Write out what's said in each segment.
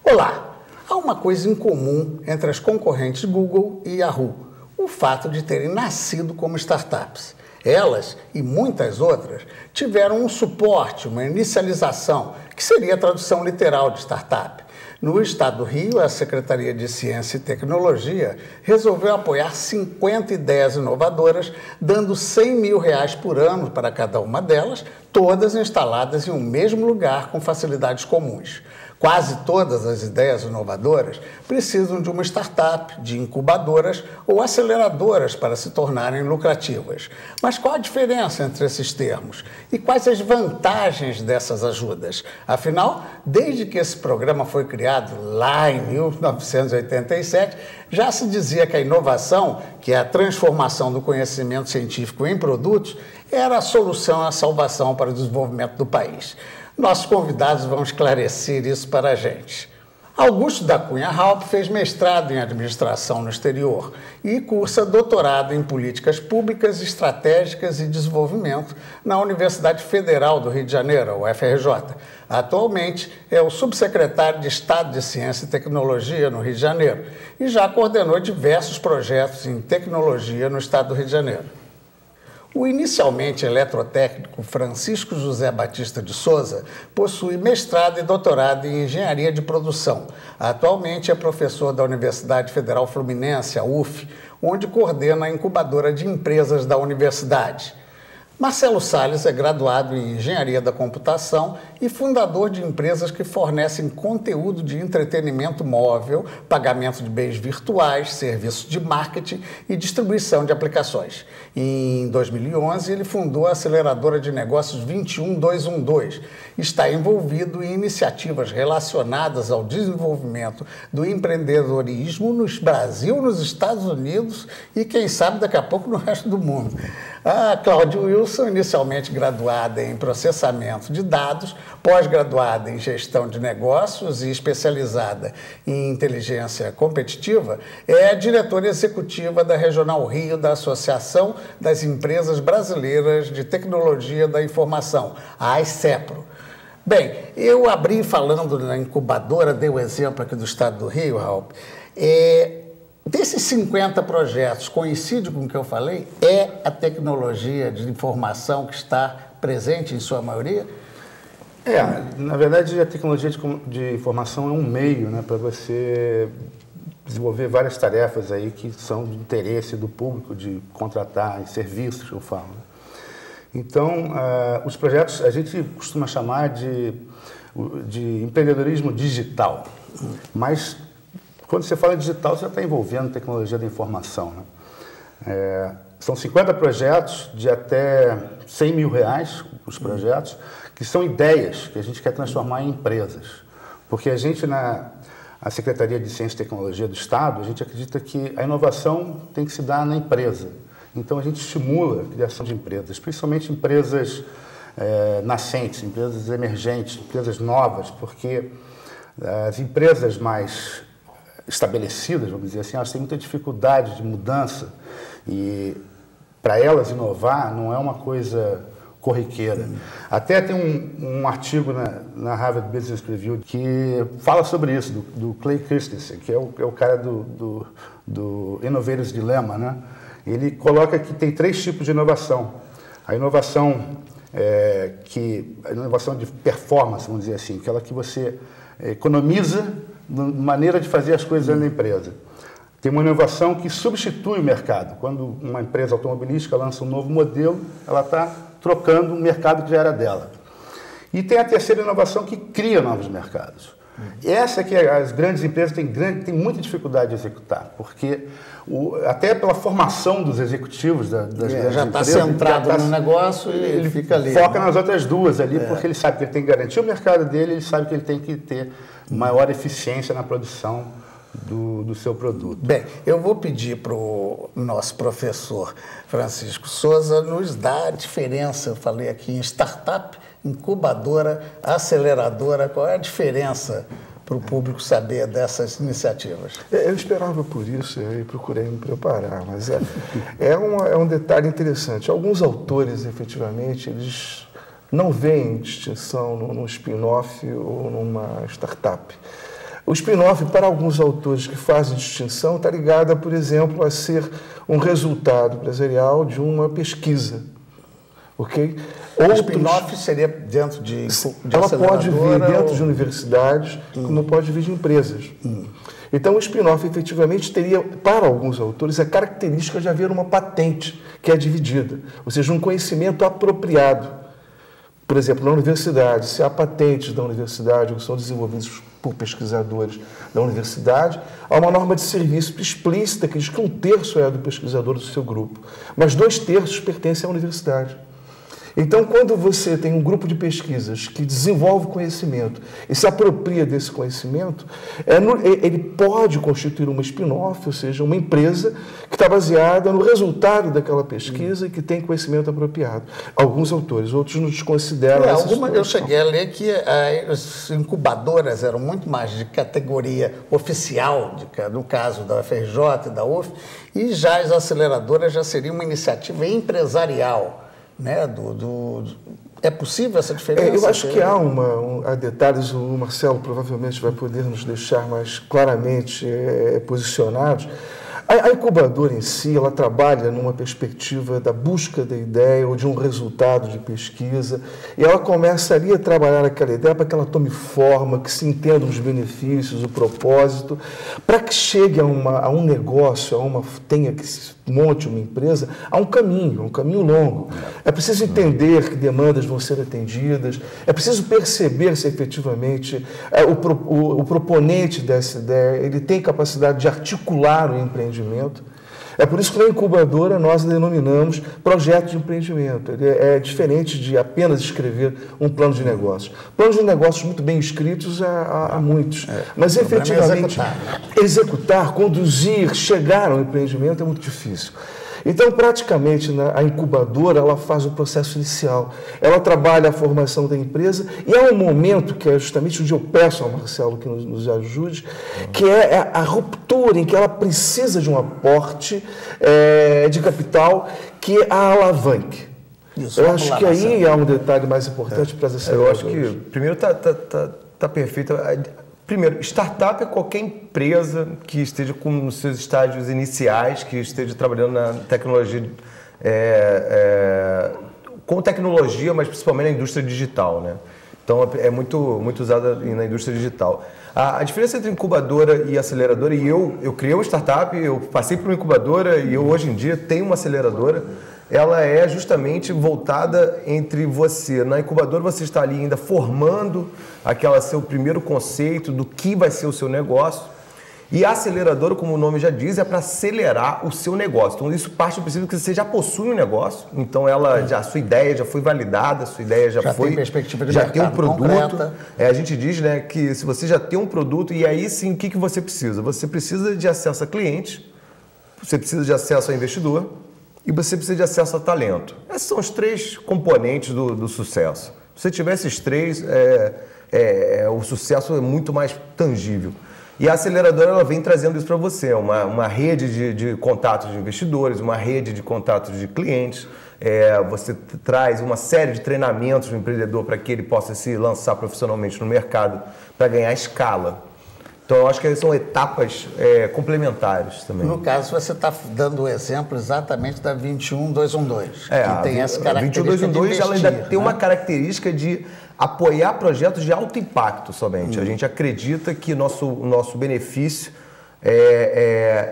Olá! Há uma coisa em comum entre as concorrentes Google e Yahoo: o fato de terem nascido como startups. Elas e muitas outras tiveram um suporte, uma inicialização, que seria a tradução literal de startup. No estado do Rio, a Secretaria de Ciência e Tecnologia resolveu apoiar 50 ideias inovadoras, dando R$100 mil por ano para cada uma delas, todas instaladas em um mesmo lugar com facilidades comuns. Quase todas as ideias inovadoras precisam de uma startup, de incubadoras ou aceleradoras para se tornarem lucrativas. Mas qual a diferença entre esses termos? E quais as vantagens dessas ajudas? Afinal, desde que esse programa foi criado lá em 1987, já se dizia que a inovação, que é a transformação do conhecimento científico em produtos, era a solução à salvação para o desenvolvimento do país. Nossos convidados vão esclarecer isso para a gente. Augusto da Cunha Haupt fez mestrado em administração no exterior e cursa doutorado em políticas públicas, estratégicas e desenvolvimento na Universidade Federal do Rio de Janeiro, UFRJ. Atualmente é o subsecretário de Estado de Ciência e Tecnologia no Rio de Janeiro e já coordenou diversos projetos em tecnologia no estado do Rio de Janeiro. O inicialmente eletrotécnico Francisco José Batista de Souza possui mestrado e doutorado em engenharia de produção. Atualmente é professor da Universidade Federal Fluminense, a UF, onde coordena a incubadora de empresas da universidade. Marcelo Salles é graduado em Engenharia da Computação e fundador de empresas que fornecem conteúdo de entretenimento móvel, pagamento de bens virtuais, serviços de marketing e distribuição de aplicações. Em 2011, ele fundou a aceleradora de negócios 21212. Está envolvido em iniciativas relacionadas ao desenvolvimento do empreendedorismo no Brasil, nos Estados Unidos e, quem sabe, daqui a pouco no resto do mundo. A Cláudia Wilson, inicialmente graduada em processamento de dados, pós-graduada em gestão de negócios e especializada em inteligência competitiva, é a diretora executiva da Regional Rio da Associação das Empresas Brasileiras de Tecnologia da Informação, a AICEPRO. Bem, eu abri falando na incubadora, dei o exemplo aqui do estado do Rio, Haupt. Desses 50 projetos, coincide com o que eu falei, é a tecnologia de informação que está presente em sua maioria? Na verdade, a tecnologia de informação é um meio, né, para você desenvolver várias tarefas aí que são de interesse do público, de contratar em serviços, que eu falo. Né? Então, os projetos a gente costuma chamar de empreendedorismo digital, mas quando você fala digital, você está envolvendo tecnologia da informação. Né? São 50 projetos de até R$100 mil, os projetos, que são ideias que a gente quer transformar em empresas. Porque a gente, na Secretaria de Ciência e Tecnologia do Estado, a gente acredita que a inovação tem que se dar na empresa. Então, a gente estimula a criação de empresas, principalmente empresas nascentes, empresas emergentes, empresas novas, porque as empresas mais estabelecidas, vamos dizer assim, elas têm muita dificuldade de mudança e para elas inovar não é uma coisa corriqueira. Até tem um artigo na Harvard Business Review que fala sobre isso, do Clay Christensen, que é o cara do Innovator's Dilemma, né? Ele coloca que tem 3 tipos de inovação. A inovação a inovação de performance, vamos dizer assim, aquela que você economiza maneira de fazer as coisas dentro da empresa. Tem uma inovação que substitui o mercado. Quando uma empresa automobilística lança um novo modelo, ela está trocando um mercado que já era dela. E tem a terceira inovação que cria novos mercados. Essa que as grandes empresas têm muita dificuldade de executar, porque até pela formação dos executivos das grandes empresas... Já está centrado no negócio e ele fica ali. Foca nas outras duas ali, porque ele sabe que ele tem que garantir o mercado dele, ele sabe que ele tem que ter maior eficiência na produção do seu produto. Bem, eu vou pedir para o nosso professor Francisco Souza nos dar a diferença, eu falei aqui em startup, incubadora, aceleradora, qual é a diferença para o público saber dessas iniciativas? Eu esperava por isso e procurei me preparar, mas é um detalhe interessante. Alguns autores, efetivamente, eles não veem distinção num spin-off ou numa startup. O spin-off, para alguns autores que fazem distinção, está ligado, por exemplo, a ser um resultado empresarial de uma pesquisa. Ok? O spin-off seria dentro de ela pode vir dentro de universidades, como pode vir de empresas. Então, o spin-off, efetivamente, teria, para alguns autores, a característica de haver uma patente que é dividida, ou seja, um conhecimento apropriado. Por exemplo, na universidade, se há patentes da universidade ou são desenvolvidos por pesquisadores da universidade, há uma norma de serviço explícita que diz que 1/3 é do pesquisador do seu grupo, mas 2/3 pertencem à universidade. Então, quando você tem um grupo de pesquisas que desenvolve conhecimento e se apropria desse conhecimento, ele pode constituir uma spin-off, ou seja, uma empresa que está baseada no resultado daquela pesquisa e que tem conhecimento apropriado. Alguns autores, outros nos consideram... Eu cheguei a ler que as incubadoras eram muito mais de categoria oficial, no caso da UFRJ e da UF, e já as aceleradoras já seriam uma iniciativa empresarial. Né, é possível essa diferença? Eu acho que há detalhes, o Marcelo provavelmente vai poder nos deixar mais claramente posicionados. A incubadora em si, ela trabalha numa perspectiva da busca da ideia ou de um resultado de pesquisa, e ela começaria a trabalhar aquela ideia para que ela tome forma, que se entendam os benefícios, o propósito, para que chegue a um negócio, tenha que se monte uma empresa, há um caminho longo. É preciso entender que demandas vão ser atendidas, é preciso perceber se efetivamente o proponente dessa ideia ele tem capacidade de articular o empreendimento. É por isso que na incubadora nós denominamos projeto de empreendimento. Ele é diferente de apenas escrever um plano de negócios. Planos de negócios muito bem escritos há muitos, mas efetivamente executar, conduzir, chegar ao empreendimento é muito difícil. Então, praticamente, a incubadora, ela faz o processo inicial. Ela trabalha a formação da empresa e há um momento, que é justamente onde eu peço ao Marcelo que nos ajude, que é a ruptura em que ela precisa de um aporte de capital que a alavanque. Isso, eu acho que aí há um detalhe mais importante para as aceleradoras. Eu acho que, primeiro, está perfeito. Primeiro, startup é qualquer empresa que esteja nos seus estágios iniciais, que esteja trabalhando na tecnologia, com tecnologia, mas principalmente na indústria digital, né? Então, é muito usada na indústria digital. A diferença entre incubadora e aceleradora, e eu criei uma startup, eu passei por uma incubadora e eu hoje em dia tenho uma aceleradora, ela é justamente voltada entre você. Na incubadora você está ali ainda formando seu primeiro conceito do que vai ser o seu negócio. E a aceleradora, como o nome já diz, é para acelerar o seu negócio. Então isso parte do princípio que você já possui um negócio, então a sua ideia já foi validada, a sua ideia já foi... tem perspectiva de já mercado tem um produto. Concreta. A gente diz, né, que se você já tem um produto, e aí sim, o que você precisa? Você precisa de acesso a cliente, você precisa de acesso a investidor, e você precisa de acesso a talento. Esses são os 3 componentes do sucesso. Se você tiver esses 3, o sucesso é muito mais tangível. E a aceleradora ela vem trazendo isso para você, uma rede de contatos de investidores, uma rede de contatos de clientes. Você traz uma série de treinamentos do empreendedor para que ele possa se lançar profissionalmente no mercado para ganhar escala. Então, eu acho que são etapas complementares também. No caso, você está dando o exemplo exatamente da 21212, que tem essa característica 21212, ela ainda tem né? uma característica de apoiar projetos de alto impacto somente. A gente acredita que nosso benefício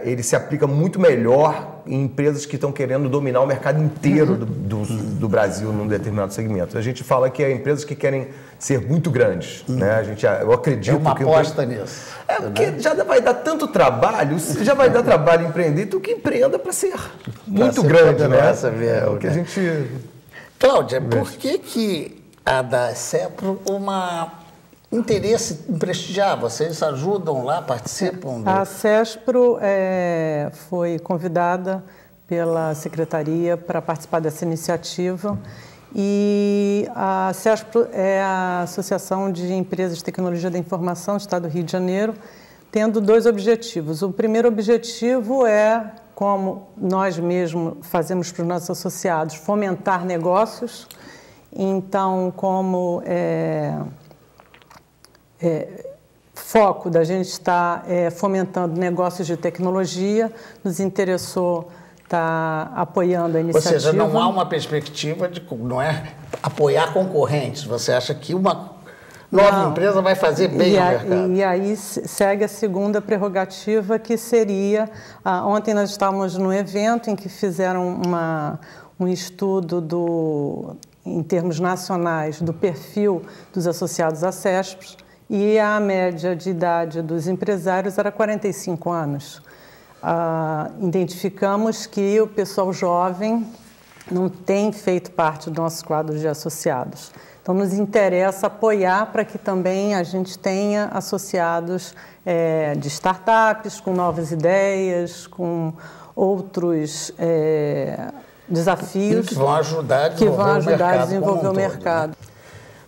ele se aplica muito melhor em empresas que estão querendo dominar o mercado inteiro do Brasil num determinado segmento. A gente fala que é empresas que querem ser muito grandes. Né? Eu acredito uma aposta nisso. Porque já vai dar tanto trabalho, já vai dar trabalho empreender, então que empreenda para ser muito grande, né? É o que a gente... Cláudia, por que a da CEPRO interesse em prestigiar? Vocês ajudam lá, participam? A CESPRO foi convidada pela Secretaria para participar dessa iniciativa e a CESPRO é a Associação de Empresas de Tecnologia da Informação do Estado do Rio de Janeiro, tendo 2 objetivos. O primeiro objetivo é, como nós mesmos fazemos para os nossos associados, fomentar negócios. Então, como foco da gente estar fomentando negócios de tecnologia, nos interessou estar apoiando a iniciativa. Ou seja, não há uma perspectiva de não é apoiar concorrentes. Você acha que uma nova empresa vai fazer bem ao mercado? E aí segue a segunda prerrogativa, que seria... ontem nós estávamos num evento em que fizeram um estudo em termos nacionais do perfil dos associados à CESP, e a média de idade dos empresários era 45 anos. Identificamos que o pessoal jovem não tem feito parte do nosso quadro de associados. Então, nos interessa apoiar para que também a gente tenha associados de startups, com novas ideias, com outros desafios. E que vão ajudar a desenvolver o mercado. Né?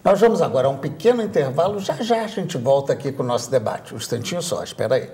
Nós vamos agora a um pequeno intervalo. Já já a gente volta aqui com o nosso debate. Um instantinho só, espera aí.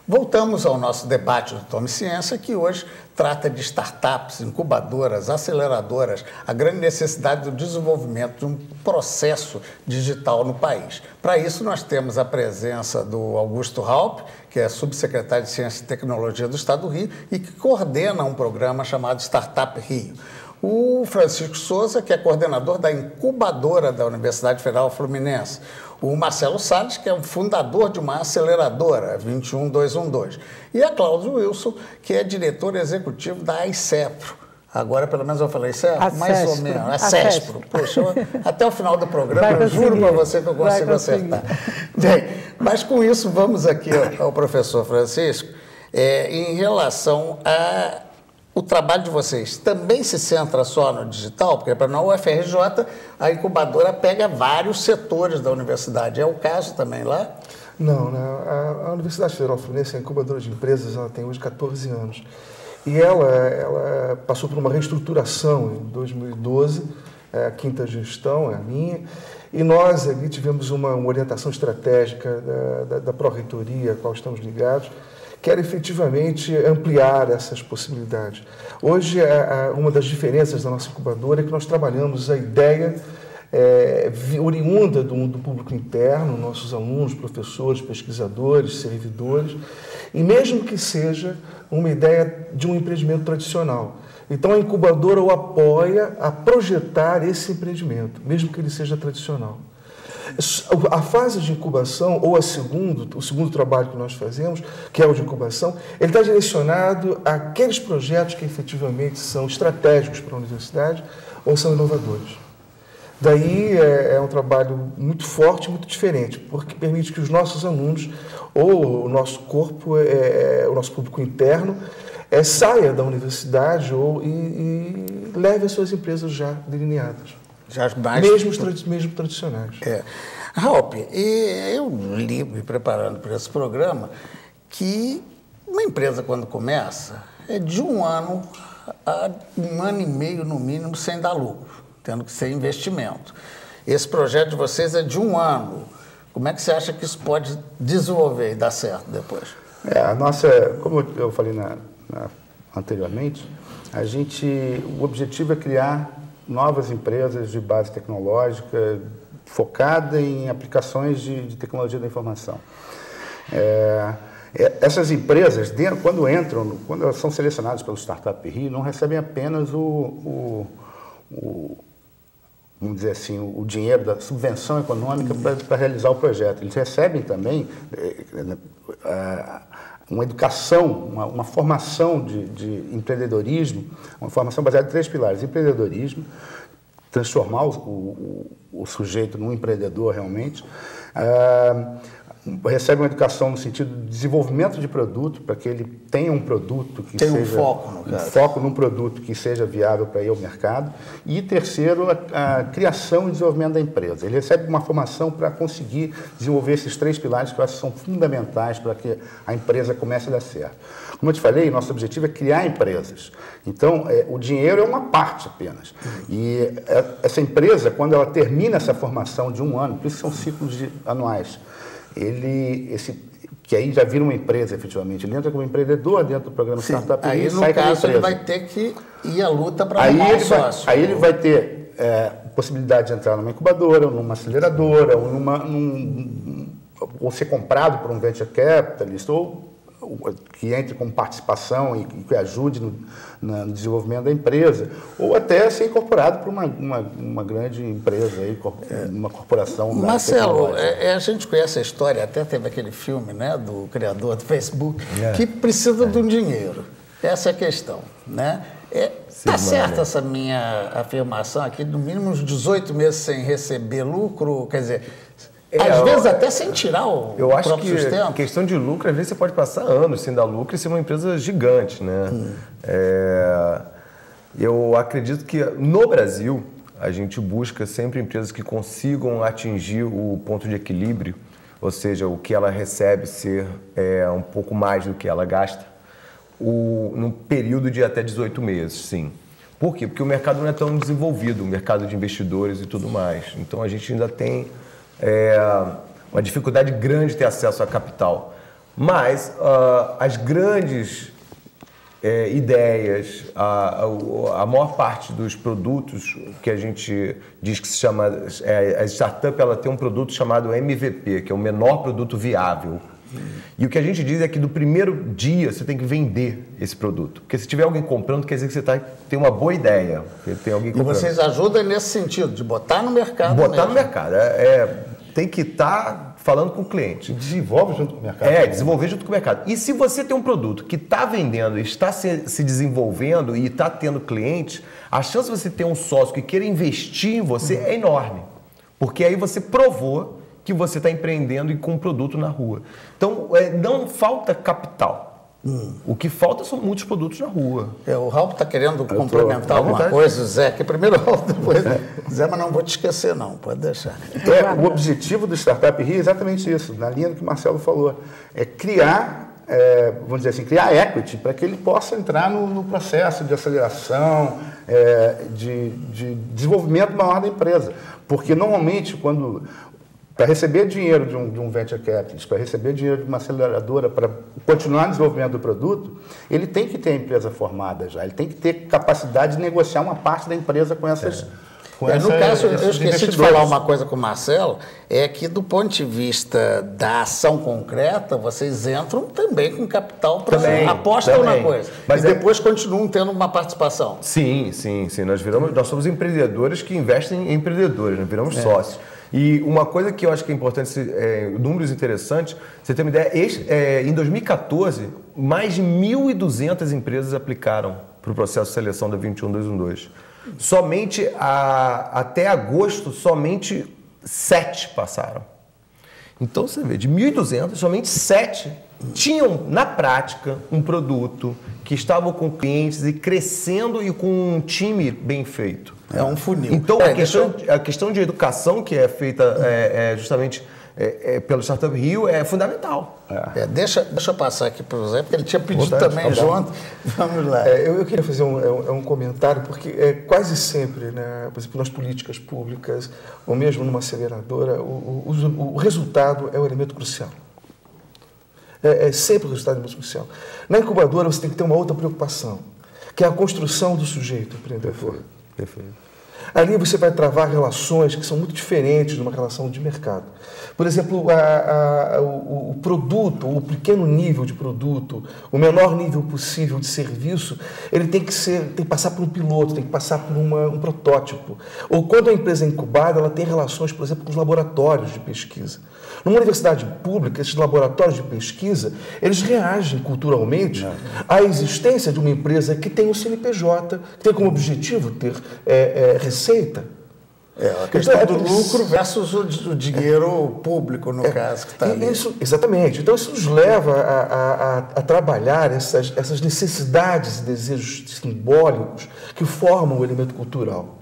Voltamos ao nosso debate do Tome Ciência, que hoje trata de startups, incubadoras, aceleradoras, a grande necessidade do desenvolvimento de um processo digital no país. Para isso, nós temos a presença do Augusto Raupp, que é subsecretário de Ciência e Tecnologia do Estado do Rio e que coordena um programa chamado Startup Rio. O Francisco Souza, que é coordenador da incubadora da Universidade Federal Fluminense. O Marcelo Salles, que é o fundador de uma aceleradora, 21212. E a Cláudio Wilson, que é diretor executivo da AICEPRO. Agora, pelo menos eu falei certo? Mais ou menos. A CESPRO. Poxa, até o final do programa, eu juro para você que eu consigo acertar. Bem, mas com isso, vamos aqui ao professor Francisco, em relação o trabalho de vocês também se centra só no digital? Porque para a UFRJ, a incubadora pega vários setores da universidade. É o caso também lá? Não, né? A Universidade Federal Fluminense, a incubadora de empresas, ela tem hoje 14 anos. E ela passou por uma reestruturação em 2012, a quinta gestão é a minha, e nós ali tivemos uma orientação estratégica da Pró-Reitoria, a qual estamos ligados, que era efetivamente ampliar essas possibilidades. Hoje, uma das diferenças da nossa incubadora é que nós trabalhamos a ideia oriunda do público interno, nossos alunos, professores, pesquisadores, servidores, e mesmo que seja uma ideia de um empreendimento tradicional. Então, a incubadora o apoia a projetar esse empreendimento, mesmo que ele seja tradicional. A fase de incubação, ou o segundo trabalho que nós fazemos, que é o de incubação, ele está direcionado àqueles projetos que efetivamente são estratégicos para a universidade ou são inovadores. Daí é um trabalho muito forte, muito diferente, porque permite que os nossos alunos, ou o nosso corpo, o nosso público interno, saia da universidade e leve as suas empresas já delineadas. Mesmo tradicionais. Raupp, eu li, me preparando para esse programa, que uma empresa, quando começa, é de 1 ano a 1 ano e meio, no mínimo, sem dar lucro, tendo que ser investimento. Esse projeto de vocês é de 1 ano. Como é que você acha que isso pode desenvolver e dar certo depois? Como eu falei anteriormente, o objetivo é criar novas empresas de base tecnológica focada em aplicações de tecnologia da informação. Essas empresas, quando elas são selecionadas pelo Startup Rio, não recebem apenas vamos dizer assim, o dinheiro da subvenção econômica para realizar o projeto. Eles recebem também uma educação, uma formação de empreendedorismo, uma formação baseada em 3 pilares: empreendedorismo, transformar o sujeito num empreendedor realmente, recebe uma educação no sentido de desenvolvimento de produto, para que ele tenha um produto que seja... foco num produto que seja viável para ir ao mercado. E terceiro, a criação e desenvolvimento da empresa. Ele recebe uma formação para conseguir desenvolver esses 3 pilares que eu acho que são fundamentais para que a empresa comece a dar certo. Como eu te falei, nosso objetivo é criar empresas. Então, o dinheiro é uma parte apenas. E essa empresa, quando ela termina essa formação de 1 ano, por isso são ciclos anuais, que aí já vira uma empresa, efetivamente. Ele entra como empreendedor dentro do programa Startup Rio. Aí, no caso, ele vai ter que ir à luta para arrumar um sócio. Aí ele vai ter possibilidade de entrar numa incubadora, ou numa aceleradora, ou ser comprado por um venture capitalist, ou que entre com participação e que ajude no desenvolvimento da empresa, ou até ser incorporado por uma grande empresa, aí, uma corporação. Marcelo, a gente conhece a história, até teve aquele filme, né, do criador do Facebook, que precisa de um dinheiro. Essa é a questão, né? Está certa essa minha afirmação aqui, no mínimo uns 18 meses sem receber lucro, quer dizer, às vezes até sem tirar o eu acho próprio que sustento. Questão de lucro, às vezes você pode passar anos sem dar lucro e ser uma empresa gigante, né? Eu acredito que no Brasil a gente busca sempre empresas que consigam atingir o ponto de equilíbrio, ou seja, o que ela recebe ser um pouco mais do que ela gasta, num período de até 18 meses, sim. Por quê? Porque o mercado não é tão desenvolvido, o mercado de investidores e tudo mais. Então a gente ainda tem uma dificuldade grande de ter acesso a capital. Mas as grandes ideias, a maior parte dos produtos que a gente diz que se chama... a startup ela tem um produto chamado MVP, que é o menor produto viável. E o que a gente diz é que do primeiro dia você tem que vender esse produto. Porque se tiver alguém comprando, quer dizer que você tem uma boa ideia. Tem alguém comprando. E vocês ajudam nesse sentido, de botar no mercado Botar no mercado. Tem que estar falando com o cliente. Desenvolve junto com o mercado. Desenvolver junto com o mercado. E se você tem um produto que está vendendo, está se desenvolvendo e está tendo cliente, a chance de você ter um sócio que queira investir em você é enorme. Porque aí você provou que você está empreendendo e com um produto na rua. Então, não falta capital. O que falta são muitos produtos na rua. O Raul está querendo complementar alguma coisa, Zé, que primeiro o Raul, depois... Zé, mas não vou te esquecer não, pode deixar. O objetivo do Startup Rio é exatamente isso, na linha do que o Marcelo falou, é criar, vamos dizer assim, criar equity para que ele possa entrar no processo de aceleração, de desenvolvimento maior da empresa. Porque normalmente para receber dinheiro de um venture capitalist, para receber dinheiro de uma aceleradora, para continuar o desenvolvimento do produto, ele tem que ter a empresa formada já, ele tem que ter capacidade de negociar uma parte da empresa com essas... No caso, eu esqueci de falar uma coisa com o Marcelo, é que do ponto de vista da ação concreta, vocês entram também com capital para apostam na coisa. Mas depois continuam tendo uma participação. Sim. Nós somos empreendedores que investem em empreendedores, nós viramos sócios. E uma coisa que eu acho que é importante, números interessantes, você tem uma ideia, em 2014, mais de 1.200 empresas aplicaram para o processo de seleção da 21212. Somente até agosto, somente 7 passaram. Então você vê, de 1.200, somente 7 tinham, na prática, um produto que estavam com clientes e crescendo e com um time bem feito. É um funil. Então, a questão de educação que é feita justamente pelo Startup Rio é fundamental. Deixa eu passar aqui para o Zé, porque ele tinha pedido também junto. Vamos lá. Eu queria fazer um comentário, porque quase sempre, né, por exemplo, nas políticas públicas, ou mesmo numa aceleradora, o resultado é o elemento crucial. Sempre o resultado é muito crucial. Na incubadora você tem que ter uma outra preocupação, que é a construção do sujeito empreendedor. Perfeito. Ali você vai travar relações que são muito diferentes de uma relação de mercado. Por exemplo, o produto, o pequeno nível de produto, o menor nível possível de serviço, ele tem que passar por um piloto, tem que passar por um protótipo. Ou quando a empresa é incubada, ela tem relações, por exemplo, com os laboratórios de pesquisa. Numa universidade pública, esses laboratórios de pesquisa, eles reagem culturalmente à existência de uma empresa que tem um CNPJ, que tem como objetivo ter receita. A questão do lucro versus o dinheiro público, no caso, que está ali. Exatamente. Então, isso nos leva a trabalhar essas necessidades e desejos simbólicos que formam o elemento cultural.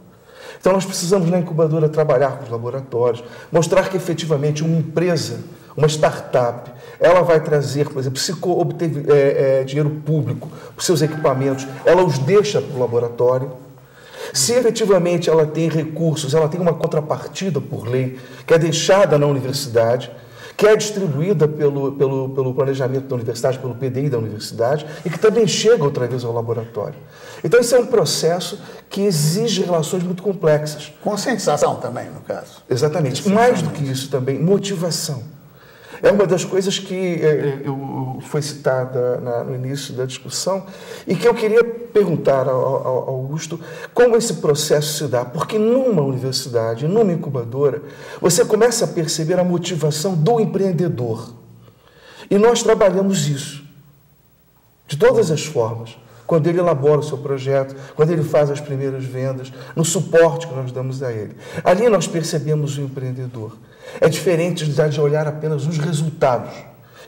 Então, nós precisamos, na incubadora, trabalhar com os laboratórios, mostrar que, efetivamente, uma empresa, uma startup, ela vai trazer, por exemplo, se obter dinheiro público para os seus equipamentos, ela os deixa para o laboratório. Se, efetivamente, ela tem recursos, ela tem uma contrapartida por lei, que é deixada na universidade, que é distribuída pelo planejamento da universidade, pelo PDI da universidade, e que também chega outra vez ao laboratório. Então, esse é um processo que exige relações muito complexas. Conscientização também, no caso. Exatamente. Mais do que isso também, motivação. É uma das coisas que foi citada no início da discussão e que eu queria perguntar ao Augusto como esse processo se dá. Porque numa universidade, numa incubadora, você começa a perceber a motivação do empreendedor. E nós trabalhamos isso de todas as formas. Quando ele elabora o seu projeto, quando ele faz as primeiras vendas, no suporte que nós damos a ele. Ali nós percebemos o empreendedor. É diferente de olhar apenas os resultados.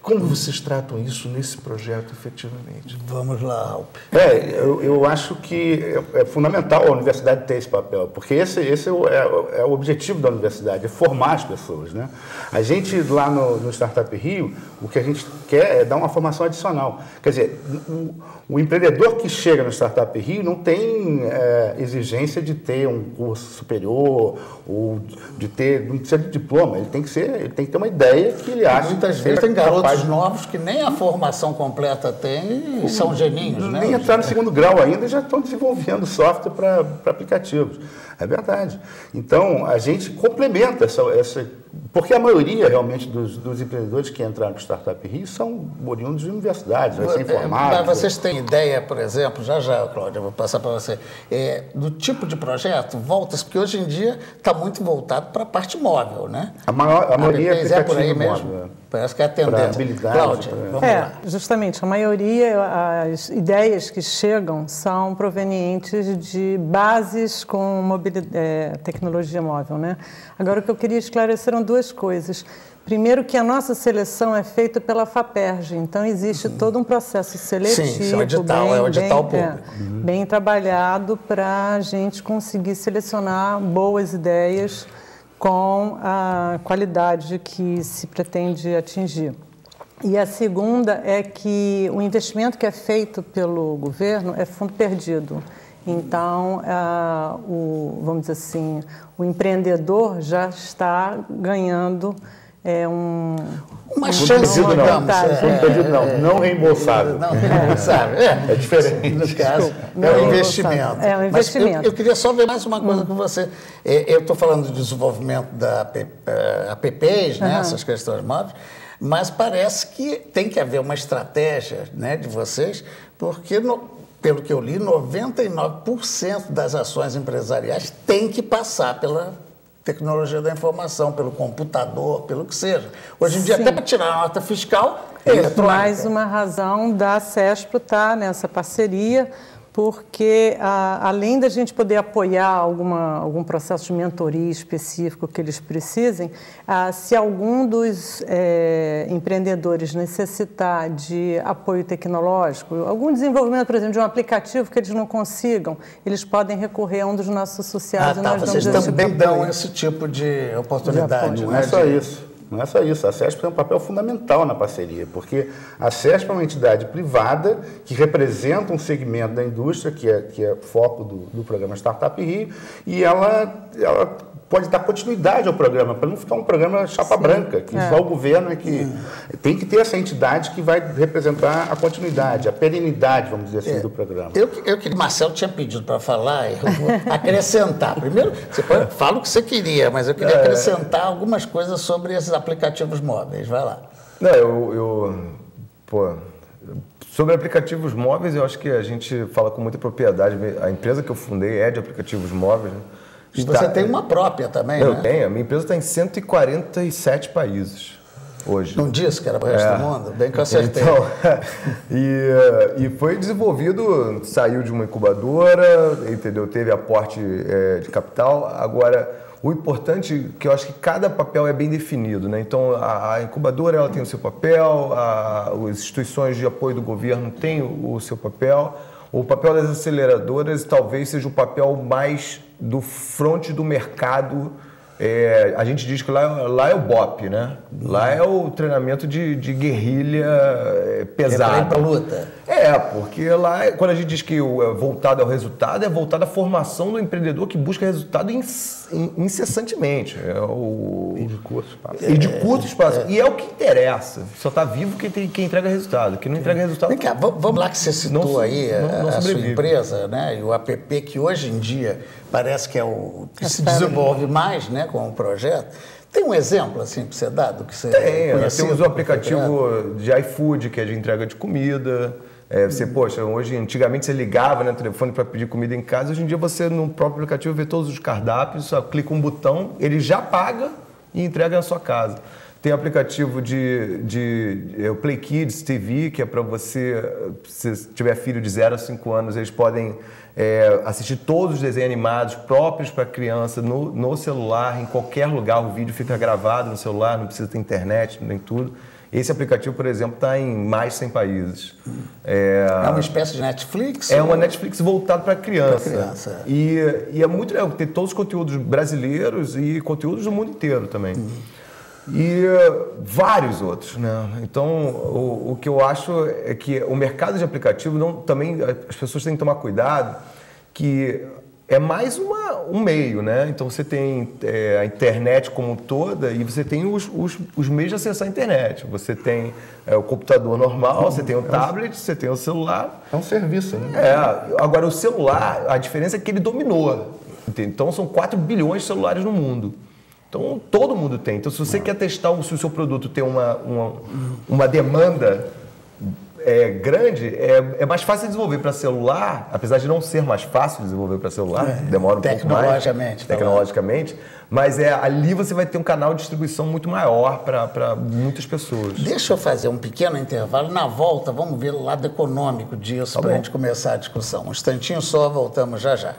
Como vocês tratam isso nesse projeto, efetivamente? Vamos lá, Alp. Eu acho que é fundamental a universidade ter esse papel, porque esse é o objetivo da universidade, é formar as pessoas, né? A gente, lá no Startup Rio, o que a gente quer é dar uma formação adicional. Quer dizer, o empreendedor que chega no Startup Rio não tem exigência de ter um curso superior ou não precisa de diploma, ele tem que ter uma ideia que ele acha. Muitas vezes tem garotos novos que nem a formação completa têm e são geninhos, né? Nem entraram no segundo grau ainda e já estão desenvolvendo software para aplicativos. É verdade. Então, a gente complementa essa porque a maioria, realmente, dos empreendedores que entraram no Startup Rio são oriundos de universidades, recém-formados. Mas vocês têm ideia, por exemplo, já, Cláudia, eu vou passar para você, do tipo de projeto, porque hoje em dia está muito voltado para a parte móvel, né? A maioria é por aí mesmo. Móvel, parece que é a tendência. Cláudia, vamos lá. Justamente, a maioria, as ideias que chegam são provenientes de bases com tecnologia móvel, né? Agora, o que eu queria esclarecer eram duas coisas. Primeiro, que a nossa seleção é feita pela FAPERJ, então existe todo um processo seletivo. Sim, é o edital público. Bem trabalhado para a gente conseguir selecionar boas ideias com a qualidade que se pretende atingir. E a segunda é que o investimento que é feito pelo governo é fundo perdido. Então, vamos dizer assim, o empreendedor já está ganhando uma chance, não reembolsável. Não reembolsável. É diferente. No caso, é um investimento. É um investimento. Mas eu queria só ver mais uma coisa com você. Eu estou falando do desenvolvimento da apps, né, essas questões móveis, mas parece que tem que haver uma estratégia, né, de vocês, porque pelo que eu li, 99% das ações empresariais têm que passar pela tecnologia da informação, pelo computador, pelo que seja. Hoje em dia, até para tirar a nota fiscal, é eletrônica. Mais uma razão da CESPRO estar nessa parceria, porque além da gente poder apoiar algum processo de mentoria específico que eles precisem, se algum dos empreendedores necessitar de apoio tecnológico, algum desenvolvimento, por exemplo, de um aplicativo que eles não consigam, eles podem recorrer a um dos nossos associados. Vocês também dão esse tipo de oportunidade. Não é só isso. Não é só isso, a CESP tem um papel fundamental na parceria, porque a CESP é uma entidade privada que representa um segmento da indústria, que é foco do programa Startup Rio, e ela pode dar continuidade ao programa, para não ficar um programa chapa branca, que só o governo é que... Tem que ter essa entidade que vai representar a continuidade, a perenidade, vamos dizer assim, do programa. O Marcelo tinha pedido para falar, eu vou acrescentar. Primeiro, você fala o que você queria, mas eu queria acrescentar algumas coisas sobre esses aplicativos móveis. Vai lá. Sobre aplicativos móveis, eu acho que a gente fala com muita propriedade. A empresa que eu fundei é de aplicativos móveis, né? E você tem uma própria também, Eu tenho. A minha empresa está em 147 países hoje. Não disse que era para o resto do mundo? Bem que eu acertei. Então, e foi desenvolvido, saiu de uma incubadora, entendeu? Teve aporte de capital. Agora, o importante é que eu acho que cada papel é bem definido, né? Então, a incubadora ela tem o seu papel, as instituições de apoio do governo têm o seu papel. O papel das aceleradoras talvez seja o papel mais do fronte do mercado. A gente diz que lá é o BOP, né? Lá é o treinamento de guerrilha pesado. Para luta. Porque lá, quando a gente diz que é voltado ao resultado, é voltado à formação do empreendedor que busca resultado incessantemente. E de curto espaço. E de curto espaço. E é o que interessa. Só está vivo quem entrega resultado. Quem não entrega resultado... Vem cá, vamos lá que você citou aí a sua sobrevive. empresa, né? E o app, que hoje em dia parece que é o que se desenvolve mais, né, com o projeto. Tem um exemplo, assim, para você dar do que você nós temos o aplicativo de iFood, que é de entrega de comida. Antigamente você ligava, né, no telefone para pedir comida em casa. Hoje em dia você, no próprio aplicativo, vê todos os cardápios, só clica um botão, ele já paga e entrega na sua casa. Tem o aplicativo o Play Kids TV, que é para você, se tiver filho de 0 a 5 anos, eles podem assistir todos os desenhos animados próprios para criança no celular, em qualquer lugar. O vídeo fica gravado no celular, não precisa ter internet, nem tudo. Esse aplicativo, por exemplo, está em mais de 100 países. É uma espécie de Netflix? É uma Netflix voltada para criança. E é muito legal, tem todos os conteúdos brasileiros e conteúdos do mundo inteiro também. E vários outros, né? Então, o que eu acho é que o mercado de aplicativo também as pessoas têm que tomar cuidado, que é mais um meio, né? Então você tem a internet como toda e você tem os meios de acessar a internet. Você tem o computador normal, você tem o tablet, você tem o celular. É um serviço, né? Agora o celular, a diferença é que ele dominou. Então são 4 bilhões de celulares no mundo. Então, todo mundo tem. Então, se você quer testar se o seu produto tem uma demanda grande, é mais fácil de desenvolver para celular, apesar de não ser mais fácil de desenvolver para celular, demora um pouco mais. Tecnologicamente. Mas ali você vai ter um canal de distribuição muito maior para muitas pessoas. Deixa eu fazer um pequeno intervalo. Na volta, vamos ver o lado econômico disso para a gente começar a discussão. Um instantinho só, voltamos já já.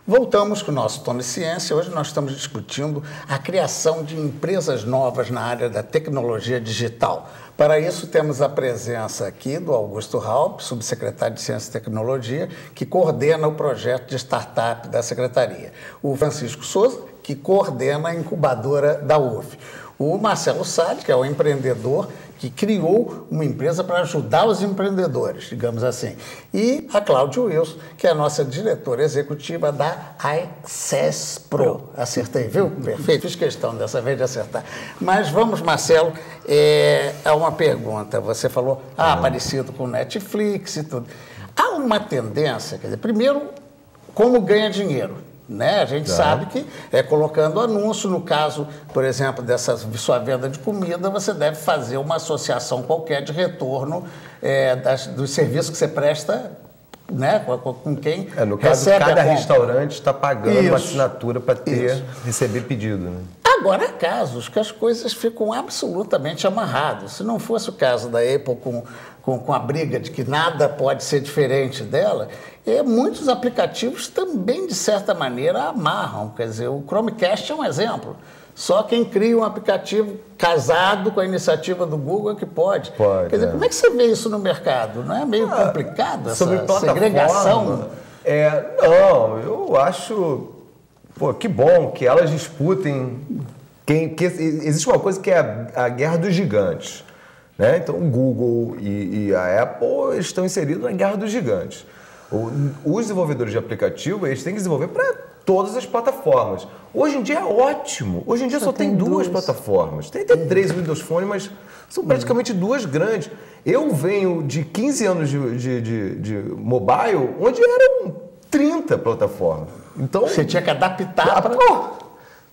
Voltamos com o nosso Tome Ciência. Hoje nós estamos discutindo a criação de empresas novas na área da tecnologia digital. Para isso, temos a presença aqui do Augusto Raupp, subsecretário de Ciência e Tecnologia, que coordena o projeto de startup da Secretaria. O Francisco Souza, que coordena a incubadora da UF. O Marcelo Sade, que é o empreendedor que criou uma empresa para ajudar os empreendedores, digamos assim. E a Cláudia Wilson, que é a nossa diretora executiva da iCES Pro. Acertei, viu? Perfeito. Fiz questão dessa vez de acertar. Mas vamos, Marcelo, a uma pergunta. Você falou, parecido com Netflix e tudo. Há uma tendência, quer dizer, primeiro, como ganha dinheiro. Né? A gente sabe que colocando anúncio, no caso, por exemplo, dessa sua venda de comida, você deve fazer uma associação qualquer de retorno dos serviços que você presta, né? Com quem no caso, recebe cada restaurante está pagando uma assinatura para receber pedido. Né? Agora, há casos que as coisas ficam absolutamente amarradas. Se não fosse o caso da Apple com a briga de que nada pode ser diferente dela, muitos aplicativos também, de certa maneira, amarram. Quer dizer, o Chromecast é um exemplo. Só quem cria um aplicativo casado com a iniciativa do Google é que pode. Quer dizer, como é que você vê isso no mercado? Não é meio complicado essa segregação? Não, eu acho... que bom que elas disputem. Existe uma coisa que é a guerra dos gigantes. Né? Então, o Google e a Apple estão inseridos na guerra dos gigantes. Os desenvolvedores de aplicativo, eles têm que desenvolver para todas as plataformas. Hoje em dia é ótimo. Hoje em dia só tem duas plataformas. Tem até 3 Windows Phone, mas são praticamente duas grandes. Eu venho de 15 anos de mobile, onde eram 30 plataformas. Então, você tinha que adaptar para...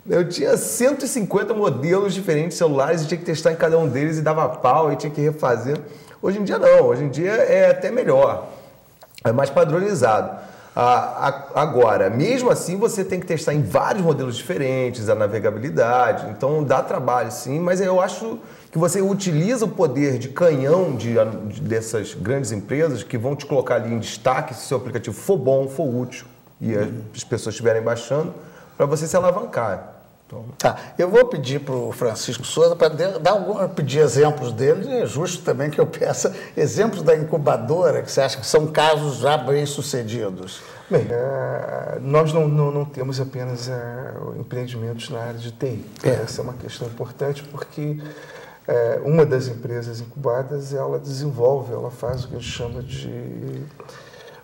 Eu tinha 150 modelos diferentes de celulares e tinha que testar em cada um deles e dava pau e tinha que refazer. Hoje em dia não, hoje em dia é até melhor, é mais padronizado. Agora, mesmo assim, você tem que testar em vários modelos diferentes, a navegabilidade, então dá trabalho sim, mas eu acho que você utiliza o poder de canhão dessas grandes empresas que vão te colocar ali em destaque se o seu aplicativo for bom, for útil e as pessoas estiverem baixando, para você se alavancar. Então... Tá, eu vou pedir para o Francisco Souza para pedir exemplos dele, e é justo também que eu peça exemplos da incubadora, que você acha que são casos já bem-sucedidos. Bem, nós não temos apenas empreendimentos na área de TI. Essa é uma questão importante porque uma das empresas incubadas, ela desenvolve, ela faz o que a gente chama de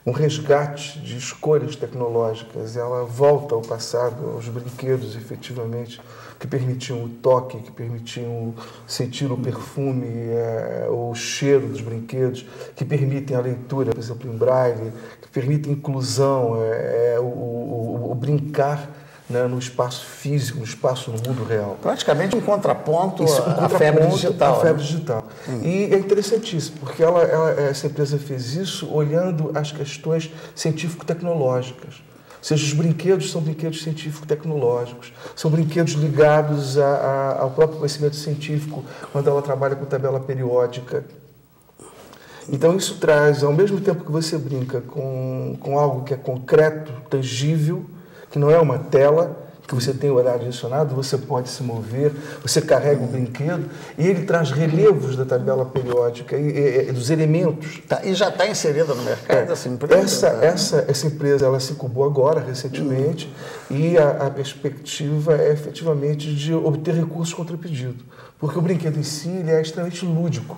um resgate de escolhas tecnológicas. Ela volta ao passado, aos brinquedos, efetivamente, que permitiam o toque, que permitiam sentir o perfume, o cheiro dos brinquedos, que permitem a leitura, por exemplo, em braille, que permitem inclusão, o brincar, né, no espaço físico, no espaço no mundo real. Praticamente um contraponto à febre digital. À febre digital. E é interessantíssimo, porque essa empresa fez isso olhando as questões científico-tecnológicas. Ou seja, os brinquedos são brinquedos científico-tecnológicos, são brinquedos ligados ao próprio conhecimento científico, quando ela trabalha com tabela periódica. Então, isso traz, ao mesmo tempo que você brinca com algo que é concreto, tangível, que não é uma tela, que você tem o olhar direcionado, você pode se mover, você carrega o brinquedo e ele traz relevos da tabela periódica e dos elementos. E já está inserida no mercado essa empresa? Essa empresa ela se incubou agora, recentemente, e a perspectiva é efetivamente de obter recursos contra pedido, porque o brinquedo em si ele é extremamente lúdico.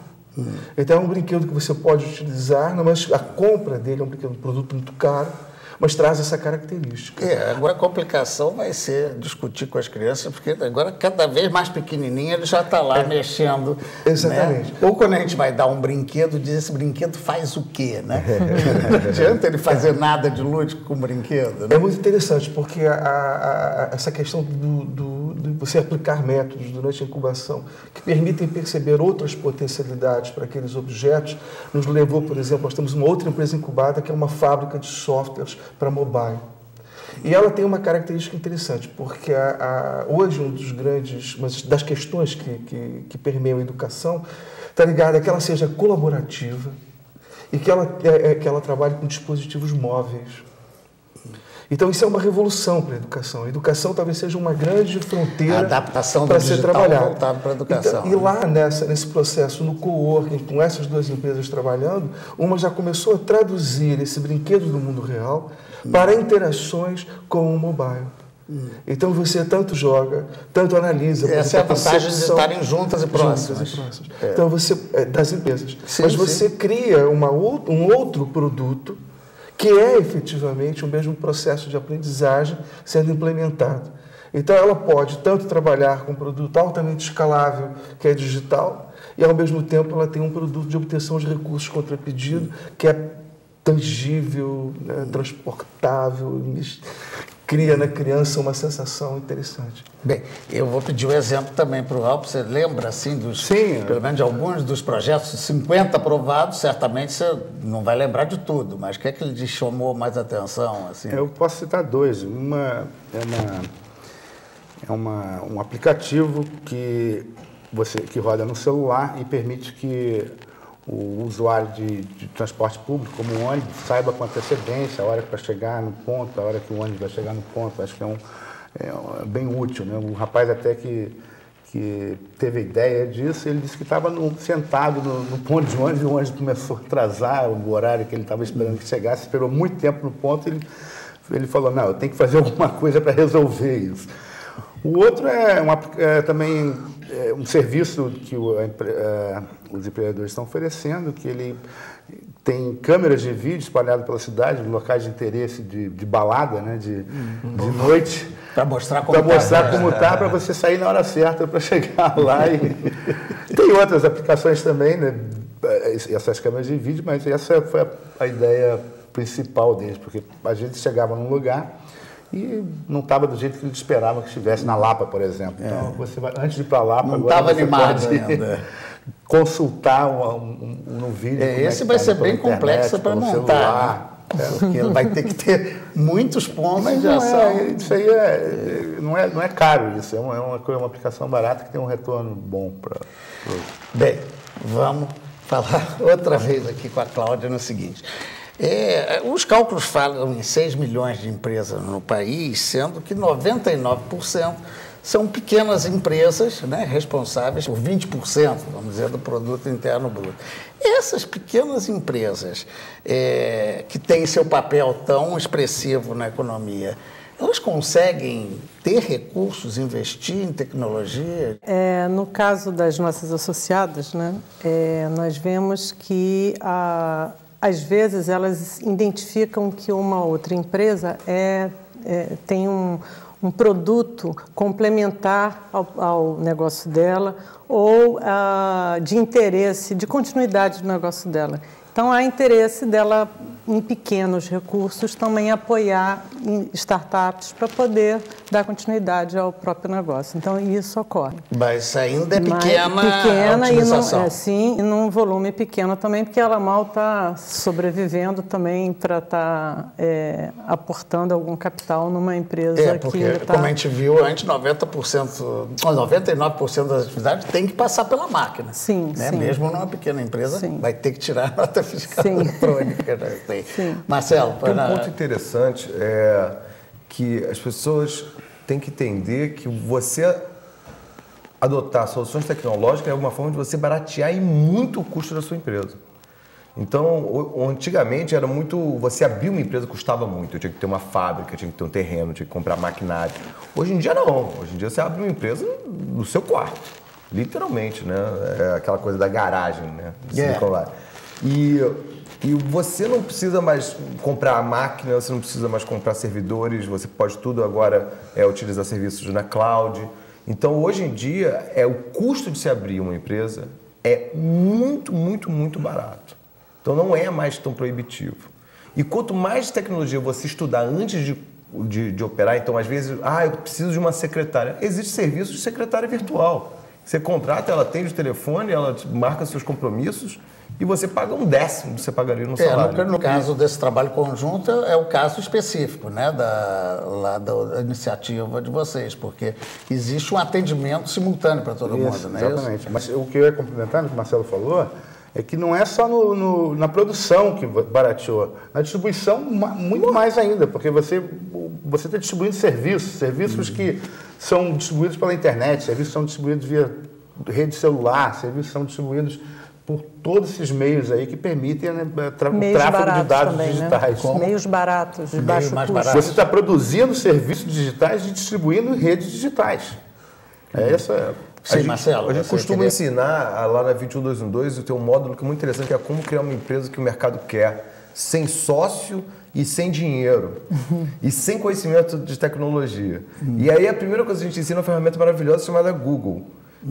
Então é um brinquedo que você pode utilizar, mas a compra dele é um produto muito caro, mas traz essa característica. Agora a complicação vai ser discutir com as crianças, porque agora cada vez mais pequenininho ele já está lá mexendo. Exatamente. Né? Ou quando a gente vai dar um brinquedo, diz esse brinquedo faz o quê? Né? Não adianta ele fazer nada de lúdico com o brinquedo. Né? É muito interessante, porque essa questão de você aplicar métodos durante a incubação que permitem perceber outras potencialidades para aqueles objetos, nos levou, por exemplo, nós temos uma outra empresa incubada que é uma fábrica de softwares para mobile. E ela tem uma característica interessante, porque hoje uma das questões que permeiam a educação está ligada a que ela seja colaborativa e que ela trabalhe com dispositivos móveis. Então, isso é uma revolução para a educação. A educação talvez seja uma grande fronteira a adaptação para do ser digital trabalhada. Voltado para a educação. Então, e lá nesse processo, no coworking, com essas duas empresas trabalhando, uma já começou a traduzir esse brinquedo do mundo real para interações com o mobile. Então, você tanto joga, tanto analisa. Essa é a vantagem de estarem juntas e próximas. Então, das empresas. Mas você cria um outro produto que é efetivamente o mesmo processo de aprendizagem sendo implementado. Então, ela pode tanto trabalhar com um produto altamente escalável, que é digital, e, ao mesmo tempo, ela tem um produto de obtenção de recursos contra pedido, que é tangível, né, transportável, cria na criança uma sensação interessante. Bem, eu vou pedir um exemplo também para o Raul. Você lembra, assim, pelo menos de alguns dos projetos, 50 aprovados, certamente você não vai lembrar de tudo, mas o que é que lhe chamou mais atenção? Assim? Eu posso citar dois. Uma é um aplicativo que roda no celular e permite que o usuário de transporte público, como o ônibus, saiba com antecedência a hora para chegar no ponto, a hora que o ônibus vai chegar no ponto. Acho que é bem útil, né? Um rapaz até que teve a ideia disso, ele disse que estava sentado no ponto de ônibus, e o ônibus começou a atrasar o horário que ele estava esperando que chegasse, esperou muito tempo no ponto, e ele falou, não, eu tenho que fazer alguma coisa para resolver isso. O outro também um serviço que os empreendedores estão oferecendo, que ele tem câmeras de vídeo espalhadas pela cidade, locais de interesse de balada, né, de noite. Para mostrar como está, para você sair na hora certa para chegar lá. E tem outras aplicações também, né, essas câmeras de vídeo, mas essa foi a ideia principal deles, porque a gente chegava num lugar e não estava do jeito que eles esperavam que estivesse na Lapa, por exemplo. Então, você vai, antes de ir para a Lapa, não estava animado ainda. Consultar no vídeo. Esse vai ser bem complexo para montar. Porque ele vai ter que ter muitos pontos de ação. Isso aí não é caro, isso. É uma aplicação barata que tem um retorno bom para. Bem, vamos falar outra vez aqui com a Cláudia no seguinte. Os cálculos falam em 6 milhões de empresas no país, sendo que 99% são pequenas empresas, né, responsáveis por 20%, vamos dizer, do produto interno bruto. Essas pequenas empresas que têm seu papel tão expressivo na economia, elas conseguem ter recursos, investir em tecnologia? No caso das nossas associadas, né, nós vemos que, às vezes, elas identificam que uma outra empresa tem um produto complementar ao negócio dela ou de interesse, de continuidade do negócio dela. Então, há interesse dela, em pequenos recursos, também apoiar startups para poder dar continuidade ao próprio negócio. Então, isso ocorre. Mas ainda é pequena a utilização. Sim, e num volume pequeno também, porque ela mal está sobrevivendo também para estar aportando algum capital numa empresa porque, que ainda está... como a gente viu antes, 99% das atividades tem que passar pela máquina. Sim, né? sim. Mesmo numa pequena empresa, Sim. vai ter que tirar a nota fiscal Sim. eletrônica. Sim. Marcelo, Tem um ponto interessante, que as pessoas têm que entender que você adotar soluções tecnológicas é uma forma de você baratear em muito o custo da sua empresa. Então, antigamente era muito... Você abrir uma empresa custava muito. Eu tinha que ter uma fábrica, tinha que ter um terreno, tinha que comprar maquinário. Hoje em dia não. Hoje em dia você abre uma empresa no seu quarto. Literalmente, né? É aquela coisa da garagem, né? E você não precisa mais comprar a máquina, você não precisa mais comprar servidores, você pode tudo agora utilizar serviços na cloud. Então, hoje em dia, o custo de se abrir uma empresa é muito, muito, muito barato. Então, não é mais tão proibitivo. E quanto mais tecnologia você estudar antes de operar, então, às vezes, eu preciso de uma secretária. Existe serviço de secretária virtual. Você contrata, ela atende o telefone, ela marca seus compromissos, e você paga 1/10 que você pagaria no salário. No caso desse trabalho conjunto, é o caso específico, né, da iniciativa de vocês, porque existe um atendimento simultâneo para todo mundo, né? Exatamente. Mas o que eu ia complementar no que o Marcelo falou é que não é só na produção que barateou, na distribuição muito mais ainda, porque você está distribuindo serviços que são distribuídos pela internet, serviços são distribuídos via rede celular, serviços são distribuídos por todos esses meios aí que permitem, né, o tráfego de dados também, digitais. Né? Meios baratos, de baixo custo. Você está produzindo serviços digitais e distribuindo em redes digitais. Sim, Marcelo. A gente costuma ensinar lá na 21212 tem um módulo que é muito interessante, que é como criar uma empresa que o mercado quer, sem sócio e sem dinheiro, e sem conhecimento de tecnologia. E aí a primeira coisa que a gente ensina é uma ferramenta maravilhosa chamada Google.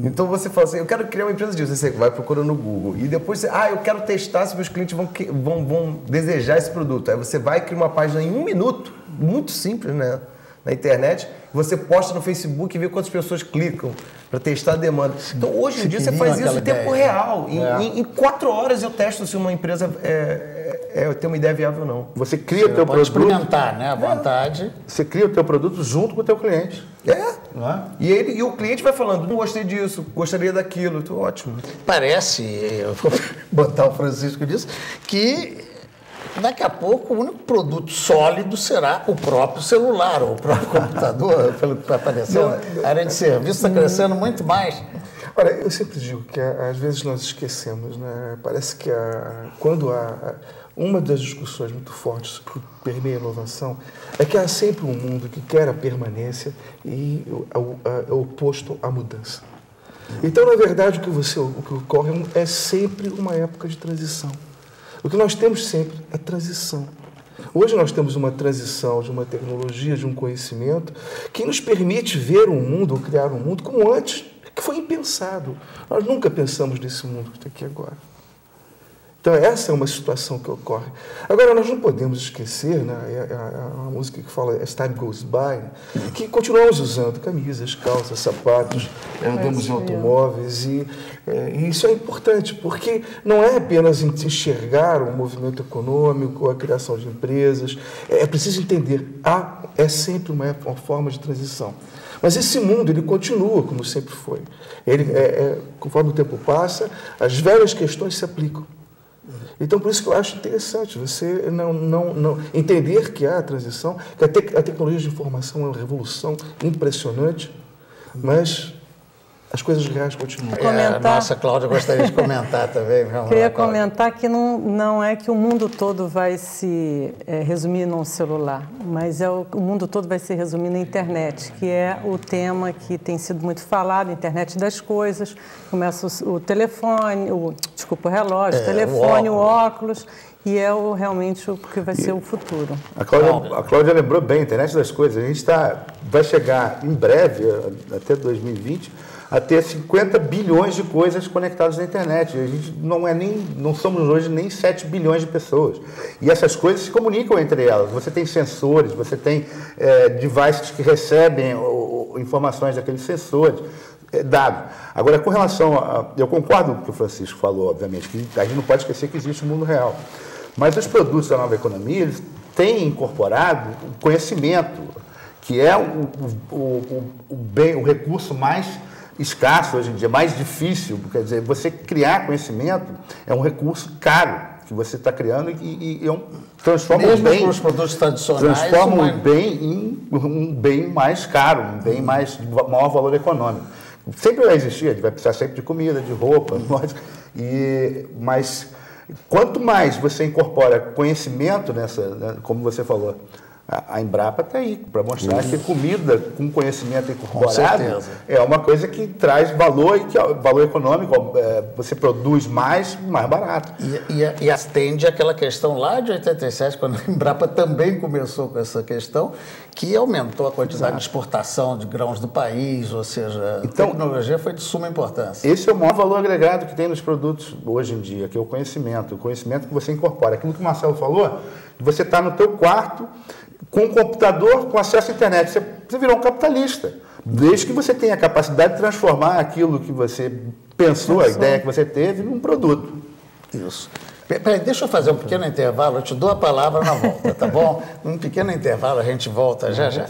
Então você fala assim, eu quero criar uma empresa disso, você vai procurando no Google. E depois você, eu quero testar se meus clientes vão desejar esse produto. Aí você vai criar uma página em 1 minuto, muito simples, né? Na internet, você posta no Facebook e vê quantas pessoas clicam para testar a demanda. Então, hoje em dia, você faz isso em tempo real. Em 4 horas eu testo se uma empresa tem uma ideia viável ou não. Você cria o teu produto... experimentar, né? À vontade. Você cria o teu produto junto com o teu cliente. E o cliente vai falando, não gostei disso, gostaria daquilo. Então, ótimo. Parece, eu vou botar o Francisco nisso, que daqui a pouco o único produto sólido será o próprio celular, ou o próprio computador, pelo que está aparecendo. A área de serviço está crescendo muito mais. Olha, eu sempre digo que às vezes nós esquecemos, né? Parece que quando há uma das discussões muito fortes que permeia a inovação é que há sempre um mundo que quer a permanência e é oposto à mudança. Então, na verdade, o que ocorre é sempre uma época de transição. O que nós temos sempre é transição. Hoje nós temos uma transição de uma tecnologia, de um conhecimento, que nos permite ver um mundo, ou criar um mundo, como antes, que foi impensado. Nós nunca pensamos nesse mundo que está aqui agora. Então, essa é uma situação que ocorre. Agora, nós não podemos esquecer, né, a música que fala As Time Goes By, que continuamos usando camisas, calças, sapatos, andamos em automóveis, e isso é importante, porque não é apenas enxergar o movimento econômico, a criação de empresas, é preciso entender, é sempre uma forma de transição. Mas esse mundo, ele continua como sempre foi. Conforme o tempo passa, as velhas questões se aplicam. Então, por isso que eu acho interessante você não entender que há a transição, que a tecnologia de informação é uma revolução impressionante, mas as coisas reais continuam. Nossa, Cláudia, gostaria de comentar também. Queria comentar que não é que o mundo todo vai se resumir num celular, mas o mundo todo vai se resumir na internet, que é o tema que tem sido muito falado, internet das coisas. Começa o telefone, o relógio, o telefone, o óculos, e é realmente o que vai ser o futuro. A Cláudia lembrou bem, internet das coisas. A gente vai chegar em breve, até 2020, a ter 50 bilhões de coisas conectadas na internet. A gente não somos hoje nem 7 bilhões de pessoas. E essas coisas se comunicam entre elas. Você tem sensores, você tem devices que recebem informações daqueles sensores, dado. Agora, com relação eu concordo com o que o Francisco falou, obviamente, que a gente não pode esquecer que existe o mundo real. Mas os produtos da nova economia, eles têm incorporado o conhecimento, que é o recurso mais escasso hoje em dia, mais difícil. Quer dizer, você criar conhecimento é um recurso caro que você está criando e transforma o bem, os produtos tradicionais, transforma o bem em um bem mais caro, um bem de maior valor econômico. Sempre vai existir, a gente vai precisar sempre de comida, de roupa, mas quanto mais você incorpora conhecimento como você falou, a Embrapa está aí para mostrar que comida com conhecimento incorporado é uma coisa que traz valor, valor econômico, você produz mais barato. E atende aquela questão lá de 87, quando a Embrapa também começou com essa questão, que aumentou a quantidade de exportação de grãos do país, ou seja, a tecnologia foi de suma importância. Esse é o maior valor agregado que tem nos produtos hoje em dia, que é o conhecimento que você incorpora. Aquilo que o Marcelo falou, você está no teu quarto, com um computador, com acesso à internet, você virou um capitalista. Desde que você tenha a capacidade de transformar aquilo que você pensou, a ideia que você teve, num produto. Isso. Peraí, deixa eu fazer um pequeno intervalo, eu te dou a palavra na volta, tá bom? Num pequeno intervalo a gente volta já.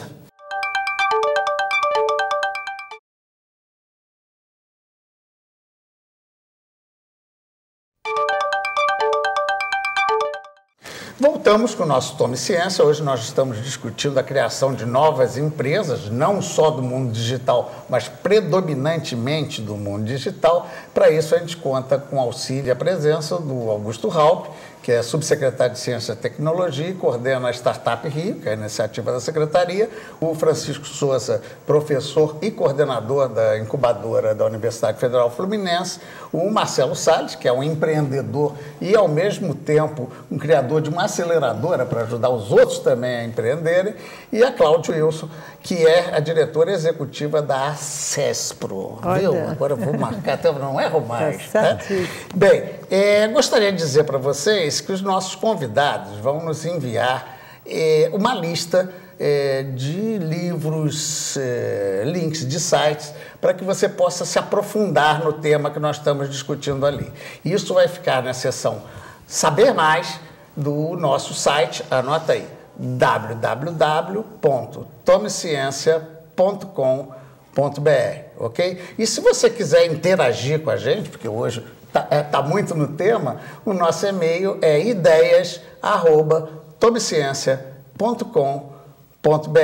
Voltamos com o nosso Tome Ciência. Hoje nós estamos discutindo a criação de novas empresas, não só do mundo digital, mas predominantemente do mundo digital. Para isso a gente conta com auxílio e a presença do Augusto Raupp, que é subsecretário de Ciência e Tecnologia e coordena a Startup Rio, que é a iniciativa da Secretaria, o Francisco Souza, professor e coordenador da incubadora da Universidade Federal Fluminense, o Marcelo Salles, que é um empreendedor e, ao mesmo tempo, um criador de uma aceleradora para ajudar os outros também a empreenderem, e a Cláudia Wilson, que é a diretora executiva da ACESPRO. Viu? Agora eu vou marcar, até não erro mais. Tá? Bem, gostaria de dizer para vocês que os nossos convidados vão nos enviar uma lista de livros, links de sites, para que você possa se aprofundar no tema que nós estamos discutindo ali. Isso vai ficar na seção Saber Mais do nosso site, anota aí, www.tomeciencia.com.br, ok? E se você quiser interagir com a gente, porque hoje tá muito no tema, o nosso e-mail é ideias@tomeciencia.com.br.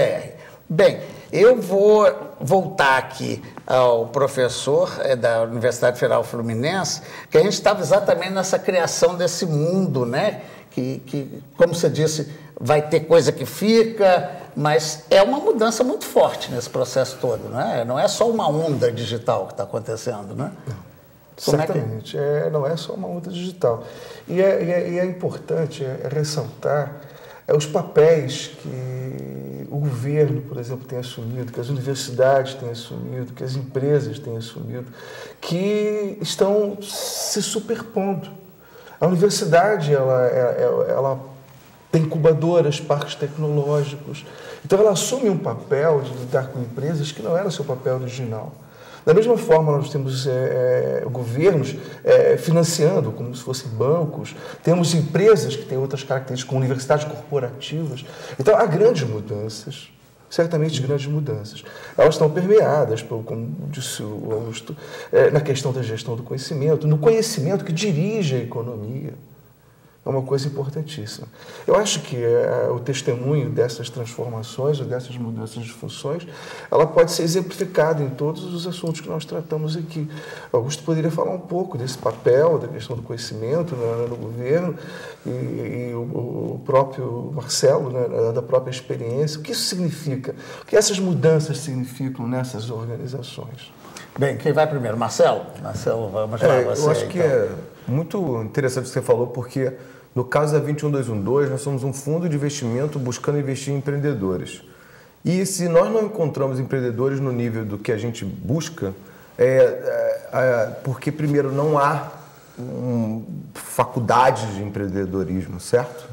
Bem, eu vou voltar aqui ao professor da Universidade Federal Fluminense, que a gente estava exatamente nessa criação desse mundo, né? Que, como você disse, vai ter coisa que fica, mas é uma mudança muito forte nesse processo todo, né? Não é só uma onda digital que está acontecendo, né? Certamente, não é só uma onda digital. E é importante ressaltar os papéis que o governo, por exemplo, tem assumido, que as universidades têm assumido, que as empresas têm assumido, que estão se superpondo. A universidade, ela tem incubadoras, parques tecnológicos, então ela assume um papel de lidar com empresas que não era o seu papel original. Da mesma forma, nós temos governos financiando, como se fossem bancos, temos empresas que têm outras características, como universidades corporativas. Então, há grandes mudanças, certamente grandes mudanças. Elas estão permeadas, como disse o Augusto, na questão da gestão do conhecimento, no conhecimento que dirige a economia. é uma coisa importantíssima. Eu acho que o testemunho dessas transformações, ou dessas mudanças de funções, ela pode ser exemplificada em todos os assuntos que nós tratamos aqui. Augusto poderia falar um pouco desse papel, da questão do conhecimento no governo, e o próprio Marcelo, né, da própria experiência. O que isso significa? O que essas mudanças significam nessas organizações? Bem, quem vai primeiro? Marcelo? Marcelo, vamos lá. Eu acho que é muito interessante o que você falou, porque no caso da 21212, nós somos um fundo de investimento buscando investir em empreendedores. E se nós não encontramos empreendedores no nível do que a gente busca, porque primeiro não há faculdade de empreendedorismo, certo?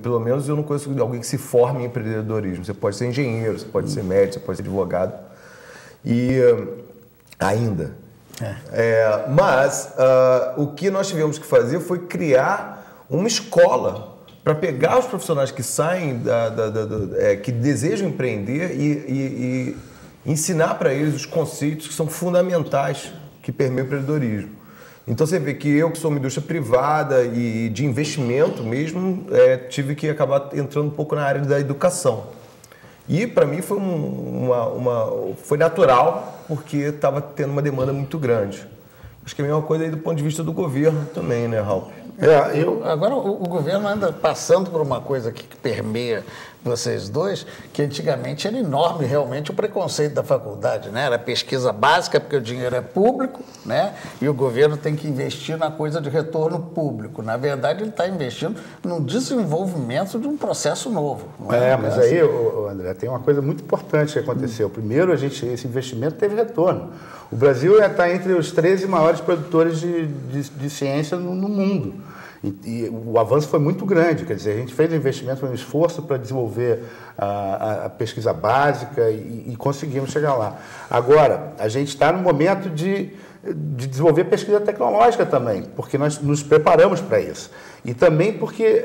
Pelo menos eu não conheço alguém que se forme em empreendedorismo. Você pode ser engenheiro, você pode ser médico, você pode ser advogado. E ainda. Mas o que nós tivemos que fazer foi criar uma escola para pegar os profissionais que saem, que desejam empreender e ensinar para eles os conceitos que são fundamentais que permeiam o empreendedorismo. Então você vê que eu, que sou uma indústria privada e de investimento mesmo, tive que acabar entrando um pouco na área da educação. E para mim foi foi natural, porque estava tendo uma demanda muito grande. Acho que é a mesma coisa aí do ponto de vista do governo também, né, Raul? Agora o governo anda passando por uma coisa que permeia vocês dois, que antigamente era enorme realmente o preconceito da faculdade, né? Era pesquisa básica, porque o dinheiro é público, né? E o governo tem que investir na coisa de retorno público. Na verdade, ele está investindo no desenvolvimento de um processo novo. Não é? Mas aí, André, tem uma coisa muito importante que aconteceu. Primeiro, esse investimento teve retorno. O Brasil está entre os 13 maiores produtores de ciência no mundo. E o avanço foi muito grande, quer dizer, a gente fez um investimento, foi um esforço para desenvolver a pesquisa básica e conseguimos chegar lá. Agora, a gente está no momento de desenvolver pesquisa tecnológica também, porque nós nos preparamos para isso. E também porque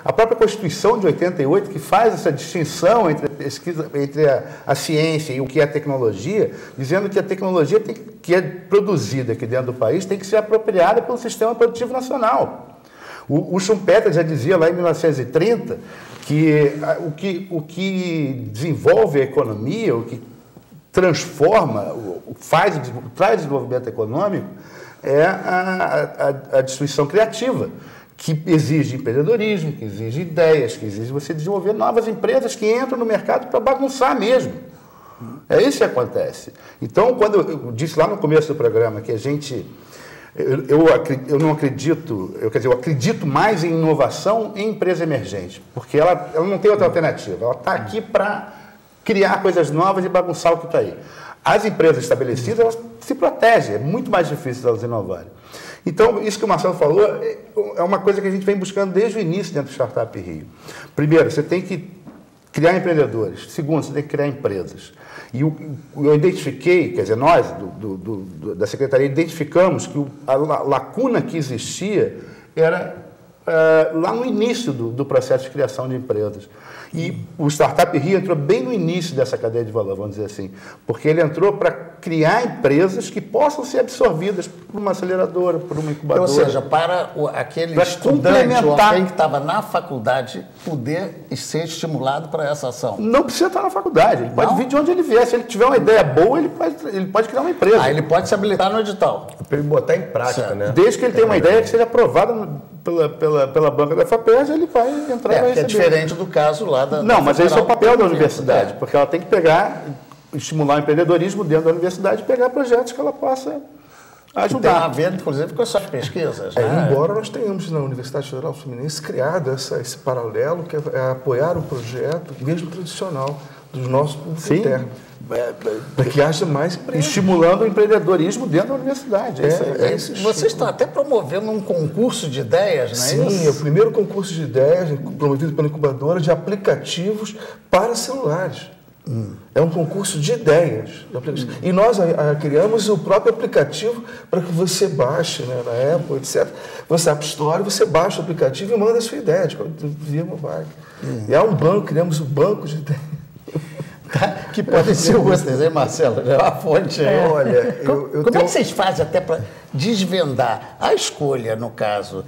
a própria Constituição de 88, que faz essa distinção entre a pesquisa, entre a ciência e o que é a tecnologia, dizendo que a tecnologia que é produzida aqui dentro do país tem que ser apropriada pelo sistema produtivo nacional. O Schumpeter já dizia lá em 1930 que o que desenvolve a economia, o que transforma, traz desenvolvimento econômico, é a destruição criativa, que exige empreendedorismo, que exige ideias, que exige você desenvolver novas empresas que entram no mercado para bagunçar mesmo. É isso que acontece. Então, quando eu disse lá no começo do programa que a gente... Eu não acredito, eu acredito mais em inovação em empresa emergente, porque ela não tem outra alternativa. Ela está aqui para criar coisas novas e bagunçar o que está aí. As empresas estabelecidas, elas se protegem, é muito mais difícil elas inovarem. Então, isso que o Marcelo falou é uma coisa que a gente vem buscando desde o início dentro do Startup Rio. Primeiro, você tem que criar empreendedores. Segundo, você tem que criar empresas. E eu identifiquei, quer dizer, nós, da Secretaria, identificamos que a lacuna que existia era lá no início do processo de criação de empresas. E o Startup Rio entrou bem no início dessa cadeia de valor, vamos dizer assim, porque ele entrou para criar empresas que possam ser absorvidas por uma aceleradora, por uma incubadora. Ou seja, para aquele estudante ou alguém que estava na faculdade poder ser estimulado para essa ação. Não precisa estar na faculdade, ele pode vir de onde ele vier. Se ele tiver uma ideia boa, ele pode criar uma empresa. Ele pode se habilitar no edital. Para ele botar em prática, né? Desde que ele tenha uma ideia que seja aprovada pela banca da FAPERJ, ele vai entrar e vai receber. É diferente do caso lá da... Não, mas esse é o papel da universidade, porque ela tem que estimular o empreendedorismo dentro da universidade e pegar projetos que ela possa ajudar. Tem a ver, inclusive, com essas pesquisas. Né? Embora nós tenhamos na Universidade Federal Fluminense criado esse paralelo, que é apoiar o projeto, mesmo tradicional, dos nossos públicos internos. Para que haja mais empresas. Estimulando o empreendedorismo dentro da universidade. Vocês estão até promovendo um concurso de ideias, não é isso? Sim, é o primeiro concurso de ideias promovido pela incubadora de aplicativos para celulares. É um concurso de ideias. E nós criamos o próprio aplicativo para que você baixe, né, na Apple, etc. Você App Store, você baixa o aplicativo e manda a sua ideia via mobile. E é um banco, criamos um banco de ideias. que podem ser úteis, hein, Marcelo? Já é uma fonte aí. Olha, Como é que vocês fazem até para desvendar? A escolha, no caso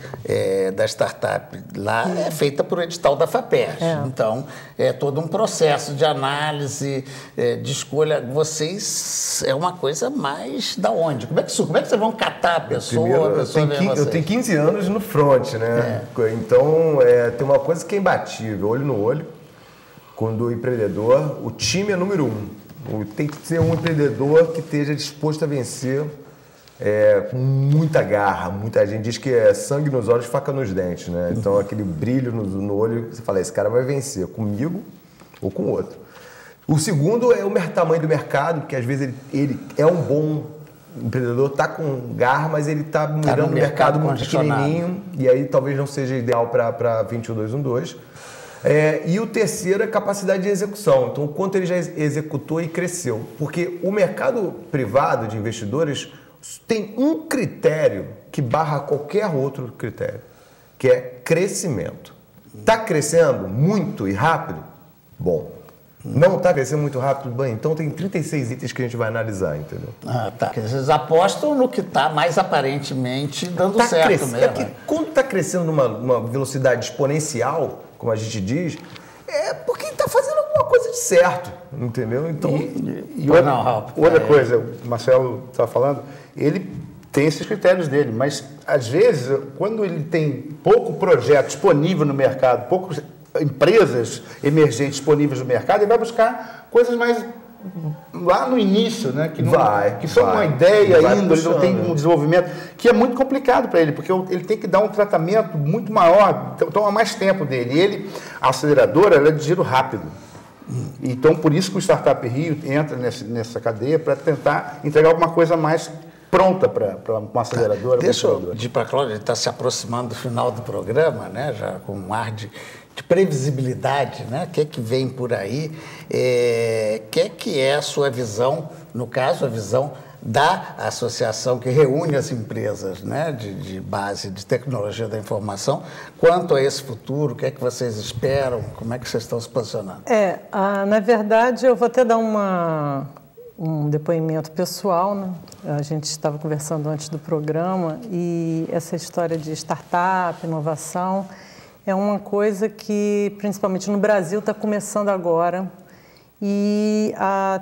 da startup lá, é feita por edital da FAPERJ. Então, é todo um processo de análise, de escolha. Vocês, é uma coisa mais da onde? Como é que vocês vão catar a pessoa? Primeiro, eu tenho 15 anos no front, né? Então, tem uma coisa que é imbatível, olho no olho. Quando o empreendedor, o time é número 1. Tem que ser um empreendedor que esteja disposto a vencer com muita garra. Muita gente diz que é sangue nos olhos, faca nos dentes, né? Então, aquele brilho no olho, você fala, esse cara vai vencer comigo ou com o outro. O segundo é o tamanho do mercado, porque às vezes ele é um bom empreendedor, está com garra, mas ele está mirando no mercado muito pequenininho, e aí talvez não seja ideal para 21.212. E o terceiro é capacidade de execução. Então, o quanto ele já executou e cresceu. Porque o mercado privado de investidores tem um critério que barra qualquer outro critério, que é crescimento. Está crescendo muito e rápido? Bom. Não está crescendo muito rápido? Bem, então tem 36 itens que a gente vai analisar, entendeu? Tá. Vocês apostam no que está mais aparentemente dando certo mesmo. Quando está crescendo numa velocidade exponencial, como a gente diz, é porque está fazendo alguma coisa de certo, entendeu? Então, outra coisa, o Marcelo estava falando, ele tem esses critérios dele, mas às vezes, quando ele tem pouco projeto disponível no mercado, poucas empresas emergentes disponíveis no mercado, ele vai buscar coisas mais lá no início, né? Que são uma ideia ainda, ele não tem um desenvolvimento, que é muito complicado para ele, porque ele tem que dar um tratamento muito maior, toma mais tempo dele. E ele, a aceleradora, ela é de giro rápido. Então, por isso que o Startup Rio entra nessa cadeia para tentar entregar alguma coisa mais pronta para uma aceleradora. Deixa eu pedir para a Cláudia, ele está se aproximando do final do programa, né? Já com um ar de previsibilidade, né? O que é que vem por aí? Que é a sua visão, no caso, a visão da associação que reúne as empresas, né, de base de tecnologia da informação, quanto a esse futuro, o que é que vocês esperam, como é que vocês estão se posicionando? Na verdade, eu vou até dar um depoimento pessoal, né? A gente estava conversando antes do programa e essa história de startup, inovação, é uma coisa que, principalmente no Brasil, está começando agora. E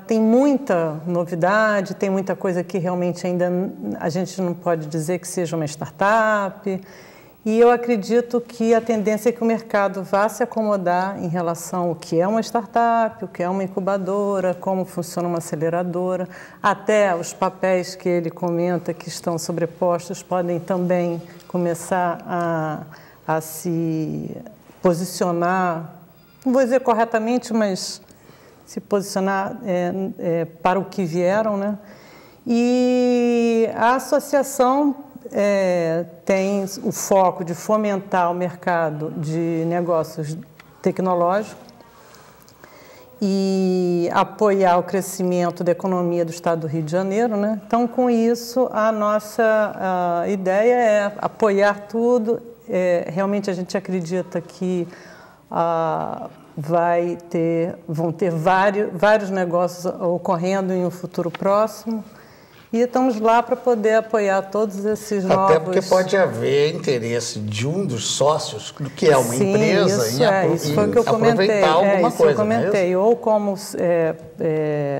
tem muita novidade, tem muita coisa que realmente ainda a gente não pode dizer que seja uma startup. E eu acredito que a tendência é que o mercado vá se acomodar em relação ao que é uma startup, o que é uma incubadora, como funciona uma aceleradora. Até os papéis que ele comenta que estão sobrepostos podem também começar a se posicionar, não vou dizer corretamente, mas se posicionar para o que vieram, né? E a associação tem o foco de fomentar o mercado de negócios tecnológicos e apoiar o crescimento da economia do Estado do Rio de Janeiro, né? Então, com isso, a nossa ideia é apoiar tudo. Realmente a gente acredita que vão ter vários negócios ocorrendo em um futuro próximo e estamos lá para poder apoiar todos esses novos... Até porque pode haver interesse de um dos sócios, que é uma empresa, isso foi o que eu comentei. Alguma coisa, eu comentei, ou como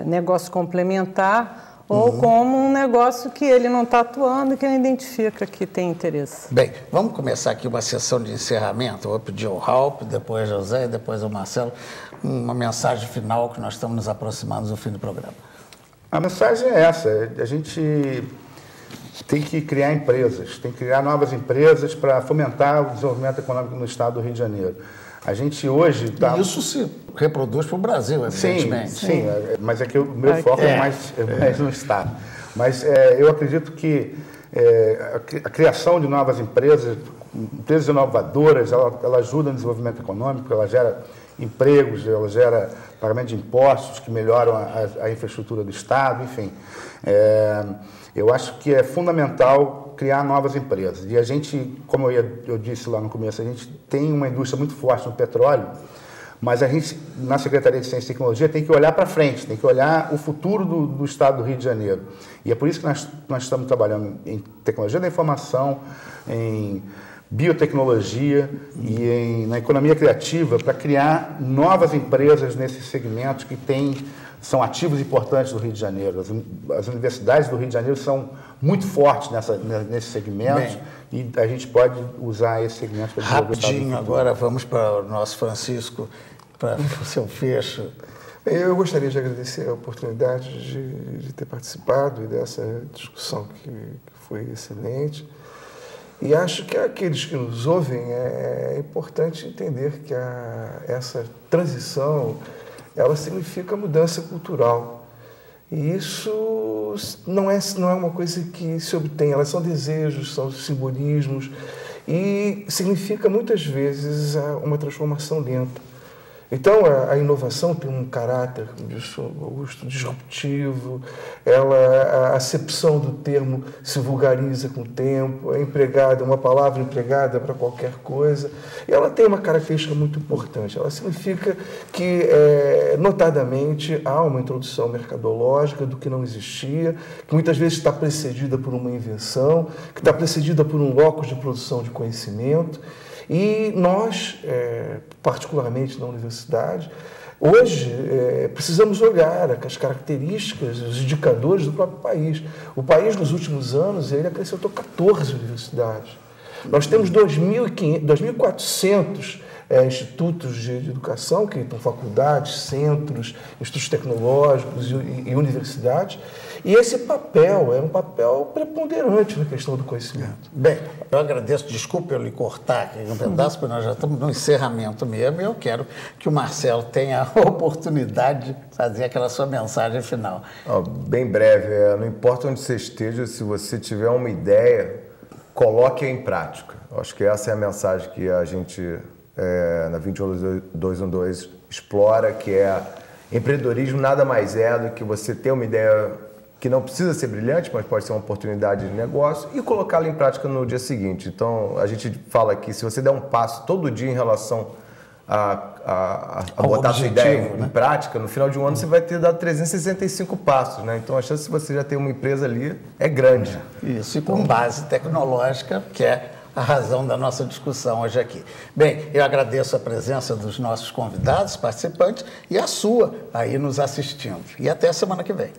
negócio complementar, ou como um negócio que ele não está atuando e que ele identifica que tem interesse. Bem, vamos começar aqui uma sessão de encerramento. Eu vou pedir ao Ralph, depois ao José, depois ao Marcelo, uma mensagem final, que nós estamos nos aproximando do fim do programa. A mensagem é essa: a gente tem que criar empresas, tem que criar novas empresas para fomentar o desenvolvimento econômico no estado do Rio de Janeiro. A gente hoje... Isso se reproduz para o Brasil, evidentemente. Sim, mas é que o meu foco é mais no estado. Mas eu acredito que a criação de novas empresas inovadoras, ela ajuda no desenvolvimento econômico, ela gera empregos, ela gera pagamento de impostos que melhoram a infraestrutura do estado, enfim. Eu acho que é fundamental criar novas empresas. E a gente, como eu disse lá no começo, a gente tem uma indústria muito forte no petróleo, Mas a gente, na Secretaria de Ciência e Tecnologia, tem que olhar para frente, tem que olhar o futuro do Estado do Rio de Janeiro. E é por isso que nós estamos trabalhando em tecnologia da informação, em biotecnologia e na economia criativa para criar novas empresas nesses segmentos que são ativos importantes do Rio de Janeiro. As universidades do Rio de Janeiro são muito fortes nesse segmento e a gente pode usar esse segmento para desenvolver. Rapidinho, agora vamos para o nosso Francisco, para o seu fecho. Eu gostaria de agradecer a oportunidade de ter participado dessa discussão que foi excelente. E acho que aqueles que nos ouvem é importante entender que essa transição ela significa mudança cultural. E isso não é uma coisa que se obtém, elas são desejos, são simbolismos, e significa muitas vezes uma transformação lenta. Então, a inovação tem um caráter, como disse o Augusto, disruptivo, a acepção do termo se vulgariza com o tempo, é uma palavra empregada para qualquer coisa, e ela tem uma característica muito importante, ela significa que, notadamente, há uma introdução mercadológica do que não existia, que muitas vezes está precedida por uma invenção, que está precedida por um locus de produção de conhecimento. E nós, particularmente na universidade, hoje precisamos olhar as características, os indicadores do próprio país. O país, nos últimos anos, ele acrescentou 14 universidades. Nós temos 2.400 institutos de educação, que são faculdades, centros, institutos tecnológicos e universidades, e esse papel é um papel preponderante na questão do conhecimento. Bem, eu agradeço, desculpe eu lhe cortar aqui um pedaço, porque nós já estamos no encerramento mesmo, e eu quero que o Marcelo tenha a oportunidade de fazer aquela sua mensagem final. Bem breve, não importa onde você esteja, se você tiver uma ideia, coloque-a em prática. Acho que essa é a mensagem que a gente, na 21212, explora, que é empreendedorismo nada mais é do que você ter uma ideia que não precisa ser brilhante, mas pode ser uma oportunidade de negócio, e colocá-la em prática no dia seguinte. Então, a gente fala que se você der um passo todo dia em relação a botar a sua ideia em prática, no final de um ano você vai ter dado 365 passos, né? Então, a chance de você já ter uma empresa ali é grande. Isso, e com base tecnológica, que é a razão da nossa discussão hoje aqui. Bem, eu agradeço a presença dos nossos convidados, participantes, e a sua aí nos assistindo. E até a semana que vem.